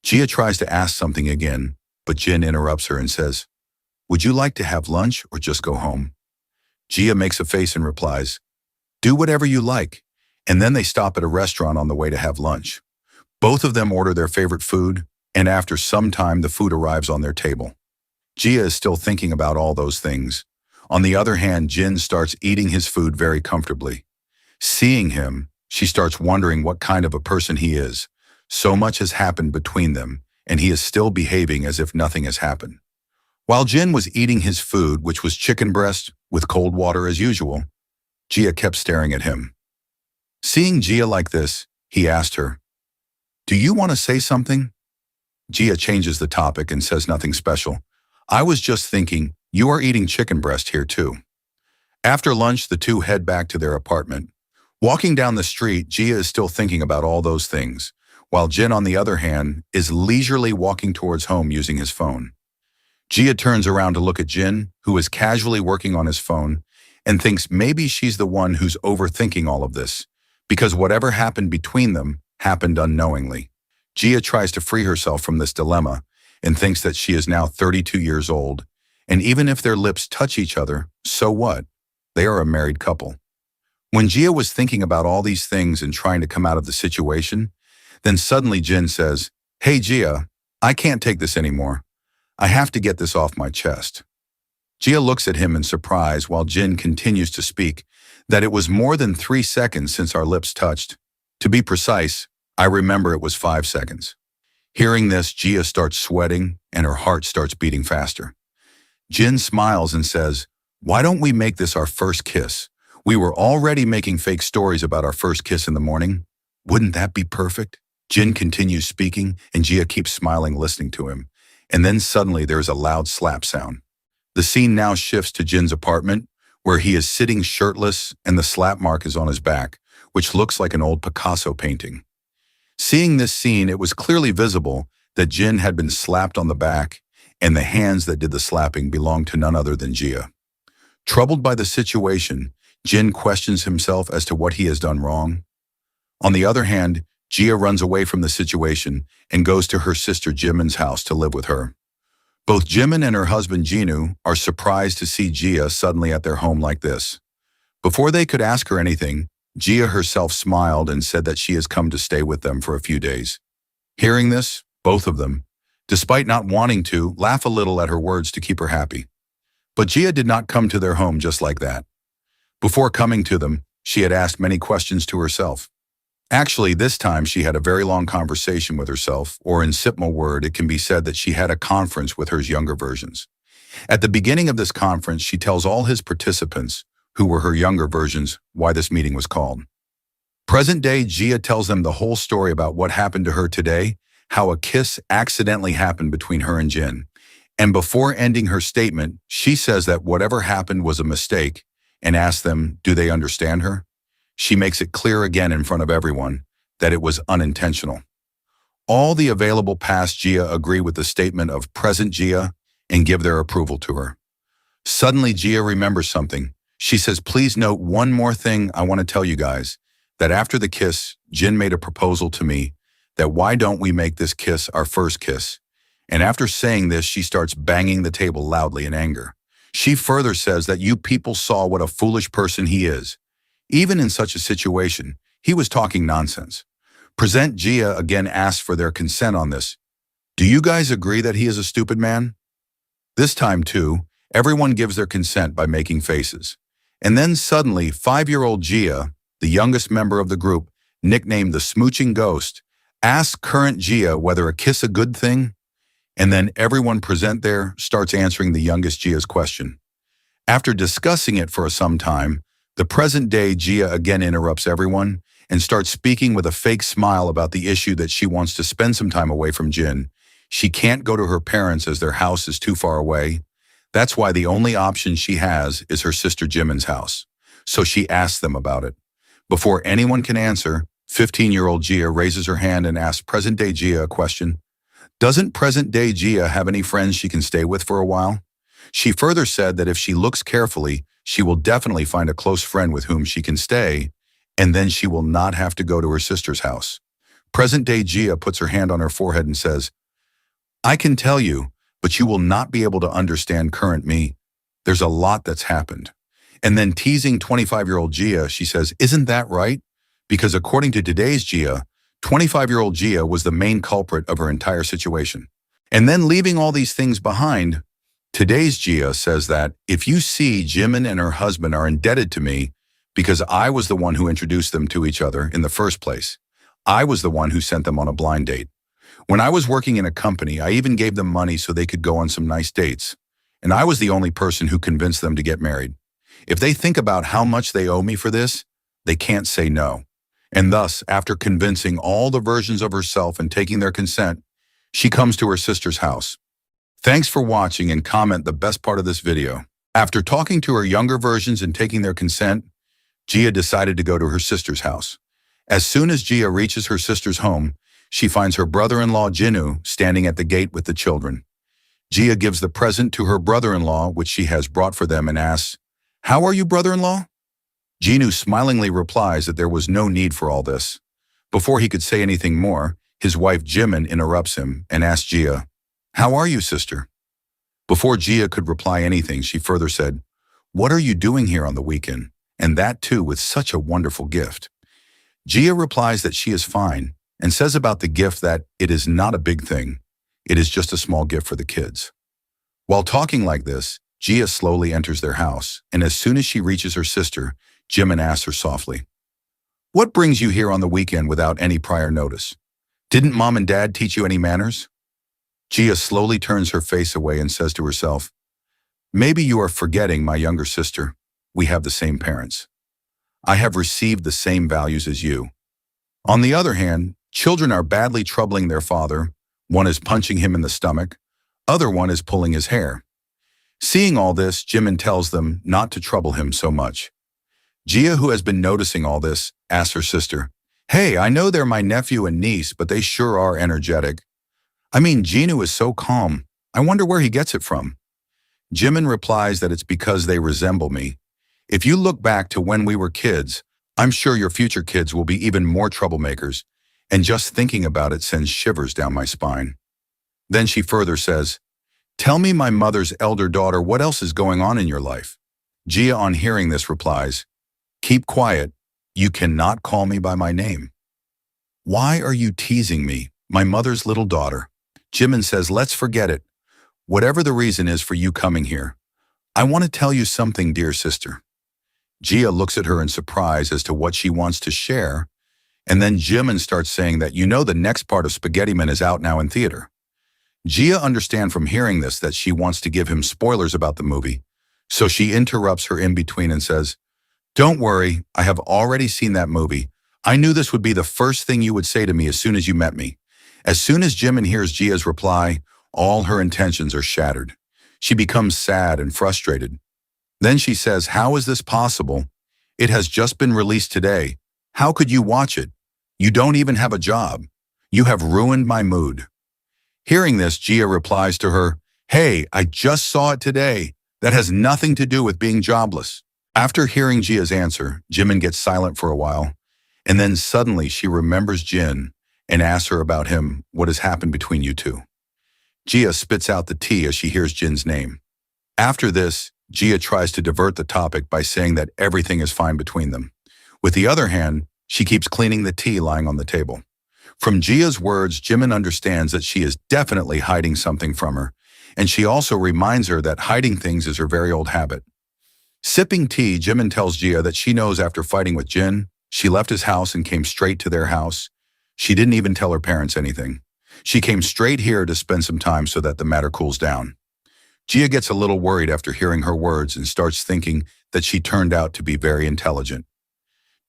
Gia tries to ask something again, but Jin interrupts her and says, "Would you like to have lunch or just go home?" Gia makes a face and replies, "Do whatever you like," and then they stop at a restaurant on the way to have lunch. Both of them order their favorite food, and after some time the food arrives on their table. Gia is still thinking about all those things. On the other hand, Jin starts eating his food very comfortably. Seeing him, she starts wondering what kind of a person he is. So much has happened between them, and he is still behaving as if nothing has happened. While Jin was eating his food, which was chicken breast with cold water as usual, Gia kept staring at him. Seeing Gia like this, he asked her, "Do you want to say something?" Gia changes the topic and says nothing special. "I was just thinking, you are eating chicken breast here too." After lunch, the two head back to their apartment. Walking down the street, Gia is still thinking about all those things, while Jin, on the other hand, is leisurely walking towards home using his phone. Gia turns around to look at Jin, who is casually working on his phone, and thinks maybe she's the one who's overthinking all of this, because whatever happened between them happened unknowingly. Gia tries to free herself from this dilemma and thinks that she is now 32 years old, and even if their lips touch each other, so what? They are a married couple. When Gia was thinking about all these things and trying to come out of the situation, then suddenly Jin says, "Hey Gia, I can't take this anymore. I have to get this off my chest." Gia looks at him in surprise while Jin continues to speak that it was more than 3 seconds since our lips touched. To be precise, I remember it was 5 seconds. Hearing this, Gia starts sweating and her heart starts beating faster. Jin smiles and says, "Why don't we make this our first kiss? We were already making fake stories about our first kiss in the morning. Wouldn't that be perfect?" Jin continues speaking and Gia keeps smiling listening to him. And then suddenly there is a loud slap sound. The scene now shifts to Jin's apartment, where he is sitting shirtless and the slap mark is on his back, which looks like an old Picasso painting. Seeing this scene, it was clearly visible that Jin had been slapped on the back, and the hands that did the slapping belonged to none other than Gia. Troubled by the situation, Jin questions himself as to what he has done wrong. On the other hand, Gia runs away from the situation and goes to her sister Jimin's house to live with her. Both Jimin and her husband Jinu are surprised to see Gia suddenly at their home like this. Before they could ask her anything, Gia herself smiled and said that she has come to stay with them for a few days. Hearing this, both of them, despite not wanting to, laugh a little at her words to keep her happy. But Gia did not come to their home just like that. Before coming to them, she had asked many questions to herself. Actually, this time she had a very long conversation with herself, or in Sipma word, it can be said that she had a conference with her younger versions. At the beginning of this conference, she tells all his participants, who were her younger versions, why this meeting was called. Present-day Gia tells them the whole story about what happened to her today, how a kiss accidentally happened between her and Jin. And before ending her statement, she says that whatever happened was a mistake and asks them, do they understand her? She makes it clear again in front of everyone that it was unintentional. All the available past Gia agree with the statement of present Gia and give their approval to her. Suddenly, Gia remembers something. She says, please note one more thing I want to tell you guys, that after the kiss, Jin made a proposal to me that why don't we make this kiss our first kiss? And after saying this, she starts banging the table loudly in anger. She further says that you people saw what a foolish person he is. Even in such a situation, he was talking nonsense. Present Gia again asks for their consent on this. Do you guys agree that he is a stupid man? This time, too, everyone gives their consent by making faces. And then suddenly, 5-year-old Gia, the youngest member of the group, nicknamed the Smooching Ghost, asks current Gia whether a kiss a good thing, and then everyone present there starts answering the youngest Gia's question. After discussing it for some time, the present-day Gia again interrupts everyone and starts speaking with a fake smile about the issue that she wants to spend some time away from Jin. She can't go to her parents as their house is too far away. That's why the only option she has is her sister Jimin's house. So she asks them about it. Before anyone can answer, 15-year-old Gia raises her hand and asks present-day Gia a question. Doesn't present-day Gia have any friends she can stay with for a while? She further said that if she looks carefully, she will definitely find a close friend with whom she can stay, and then she will not have to go to her sister's house. Present-day Gia puts her hand on her forehead and says, I can tell you, but you will not be able to understand current me. There's a lot that's happened. And then teasing 25-year-old Gia, she says, isn't that right? Because according to today's Gia, 25-year-old Gia was the main culprit of her entire situation. And then leaving all these things behind, today's Gia says that if you see Jimin and her husband are indebted to me because I was the one who introduced them to each other in the first place. I was the one who sent them on a blind date. When I was working in a company, I even gave them money so they could go on some nice dates. And I was the only person who convinced them to get married. If they think about how much they owe me for this, they can't say no. And thus, after convincing all the versions of herself and taking their consent, she comes to her sister's house. Thanks for watching and comment the best part of this video. After talking to her younger versions and taking their consent, Gia decided to go to her sister's house. As soon as Gia reaches her sister's home, she finds her brother-in-law Jinu standing at the gate with the children. Gia gives the present to her brother-in-law, which she has brought for them, and asks, How are you, brother-in-law? Jinu smilingly replies that there was no need for all this. Before he could say anything more, his wife Jimin interrupts him and asks Gia, How are you, sister? Before Gia could reply anything, she further said, What are you doing here on the weekend? And that too with such a wonderful gift. Gia replies that she is fine and says about the gift that it is not a big thing. It is just a small gift for the kids. While talking like this, Gia slowly enters their house, and as soon as she reaches her sister, Jimin asks her softly, What brings you here on the weekend without any prior notice? Didn't mom and dad teach you any manners? Gia slowly turns her face away and says to herself, Maybe you are forgetting my younger sister. We have the same parents. I have received the same values as you. On the other hand, children are badly troubling their father. One is punching him in the stomach. Other one is pulling his hair. Seeing all this, Jimin tells them not to trouble him so much. Gia, who has been noticing all this, asks her sister, Hey, I know they're my nephew and niece, but they sure are energetic. I mean, Jinu is so calm. I wonder where he gets it from. Jimin replies that it's because they resemble me. If you look back to when we were kids, I'm sure your future kids will be even more troublemakers, and just thinking about it sends shivers down my spine. Then she further says, Tell me, my mother's elder daughter, what else is going on in your life? Gia, on hearing this, replies, Keep quiet. You cannot call me by my name. Why are you teasing me, my mother's little daughter? Jimin says, Let's forget it. Whatever the reason is for you coming here, I want to tell you something, dear sister. Gia looks at her in surprise as to what she wants to share, and then Jimin starts saying that the next part of Spaghetti Man is out now in theater. Gia understands from hearing this that she wants to give him spoilers about the movie, so she interrupts her in between and says, "Don't worry, I have already seen that movie. I knew this would be the first thing you would say to me as soon as you met me." As soon as Jimin hears Gia's reply, all her intentions are shattered. She becomes sad and frustrated. Then she says, "How is this possible? It has just been released today. How could you watch it? You don't even have a job. You have ruined my mood." Hearing this, Gia replies to her, "Hey, I just saw it today. That has nothing to do with being jobless." After hearing Gia's answer, Jimin gets silent for a while, and then suddenly she remembers Jin and asks her about him, what has happened between you two. Gia spits out the tea as she hears Jin's name. After this, Gia tries to divert the topic by saying that everything is fine between them. With the other hand, she keeps cleaning the tea lying on the table. From Gia's words, Jimin understands that she is definitely hiding something from her, and she also reminds her that hiding things is her very old habit. Sipping tea, Jimin tells Gia that she knows after fighting with Jin, she left his house and came straight to their house. She didn't even tell her parents anything. She came straight here to spend some time so that the matter cools down. Gia gets a little worried after hearing her words and starts thinking that she turned out to be very intelligent.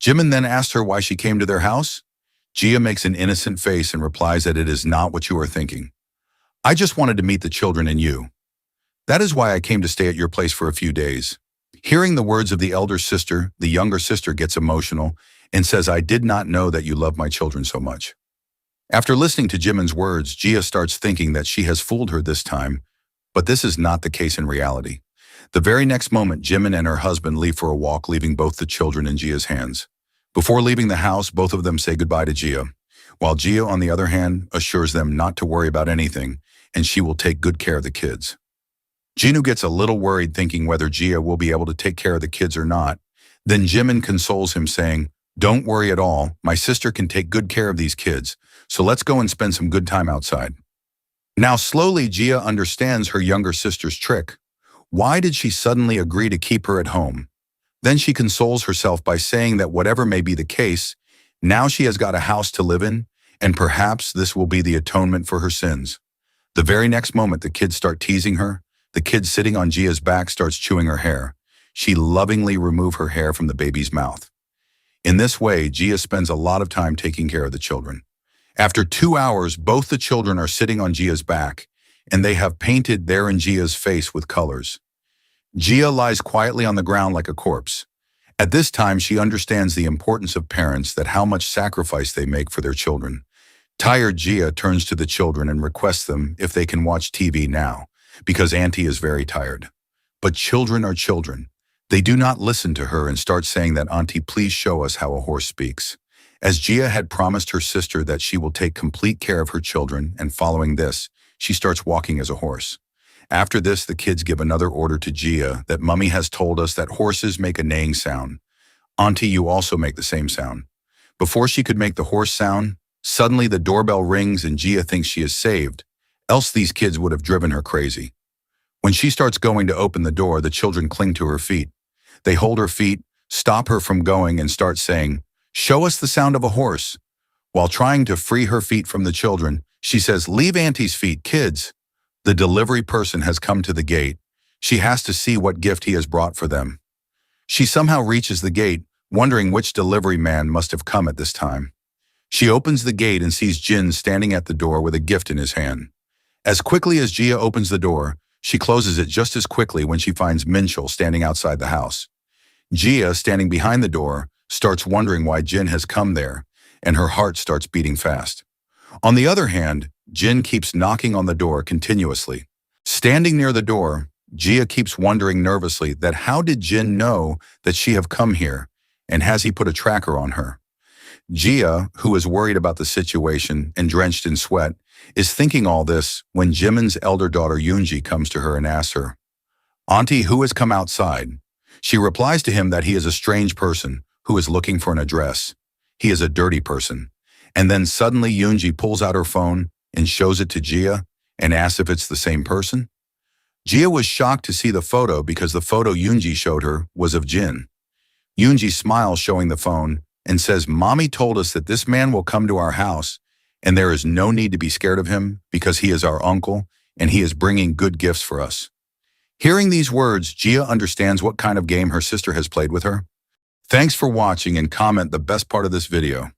Jimin then asks her why she came to their house. Gia makes an innocent face and replies that it is not what you are thinking. "I just wanted to meet the children and you. That is why I came to stay at your place for a few days." Hearing the words of the elder sister, the younger sister gets emotional and says, "I did not know that you love my children so much." After listening to Jimin's words, Gia starts thinking that she has fooled her this time, but this is not the case in reality. The very next moment, Jimin and her husband leave for a walk, leaving both the children in Gia's hands. Before leaving the house, both of them say goodbye to Gia, while Gia, on the other hand, assures them not to worry about anything, and she will take good care of the kids. Jinu gets a little worried, thinking whether Gia will be able to take care of the kids or not. Then Jimin consoles him, saying, "Don't worry at all, my sister can take good care of these kids, so let's go and spend some good time outside." Now slowly, Gia understands her younger sister's trick. Why did she suddenly agree to keep her at home? Then she consoles herself by saying that whatever may be the case, now she has got a house to live in, and perhaps this will be the atonement for her sins. The very next moment, the kids start teasing her. The kid sitting on Gia's back starts chewing her hair. She lovingly removes her hair from the baby's mouth. In this way, Gia spends a lot of time taking care of the children. After 2 hours, both the children are sitting on Gia's back, and they have painted their and Gia's face with colors. Gia lies quietly on the ground like a corpse. At this time, she understands the importance of parents, that how much sacrifice they make for their children. Tired, Gia turns to the children and requests them if they can watch TV now, because Auntie is very tired. But children are children. They do not listen to her and start saying that, "Auntie, please show us how a horse speaks." As Gia had promised her sister that she will take complete care of her children, and following this, she starts walking as a horse. After this, the kids give another order to Gia that Mummy has told us that horses make a neighing sound. "Auntie, you also make the same sound." Before she could make the horse sound, suddenly the doorbell rings and Gia thinks she is saved, else these kids would have driven her crazy. When she starts going to open the door, the children cling to her feet. They hold her feet, stop her from going, and start saying, "Show us the sound of a horse." While trying to free her feet from the children, she says, "Leave Auntie's feet, kids." The delivery person has come to the gate. She has to see what gift he has brought for them. She somehow reaches the gate, wondering which delivery man must have come at this time. She opens the gate and sees Jin standing at the door with a gift in his hand. As quickly as Gia opens the door, she closes it just as quickly when she finds Minchul standing outside the house. Gia, standing behind the door, starts wondering why Jin has come there, and her heart starts beating fast. On the other hand, Jin keeps knocking on the door continuously. Standing near the door, Gia keeps wondering nervously that how did Jin know that she have come here, and has he put a tracker on her? Gia, who is worried about the situation and drenched in sweat, is thinking all this when Jimin's elder daughter Yoonji comes to her and asks her, "Auntie, who has come outside?" She replies to him that he is a strange person who is looking for an address. He is a dirty person. And then suddenly Yoonji pulls out her phone and shows it to Gia and asks if it's the same person. Gia was shocked to see the photo because the photo Yoonji showed her was of Jin. Yoonji smiles, showing the phone, and says, "Mommy told us that this man will come to our house and there is no need to be scared of him because he is our uncle and he is bringing good gifts for us. Hearing these words, Gia understands what kind of game her sister has played with her. Thanks for watching and comment the best part of this video.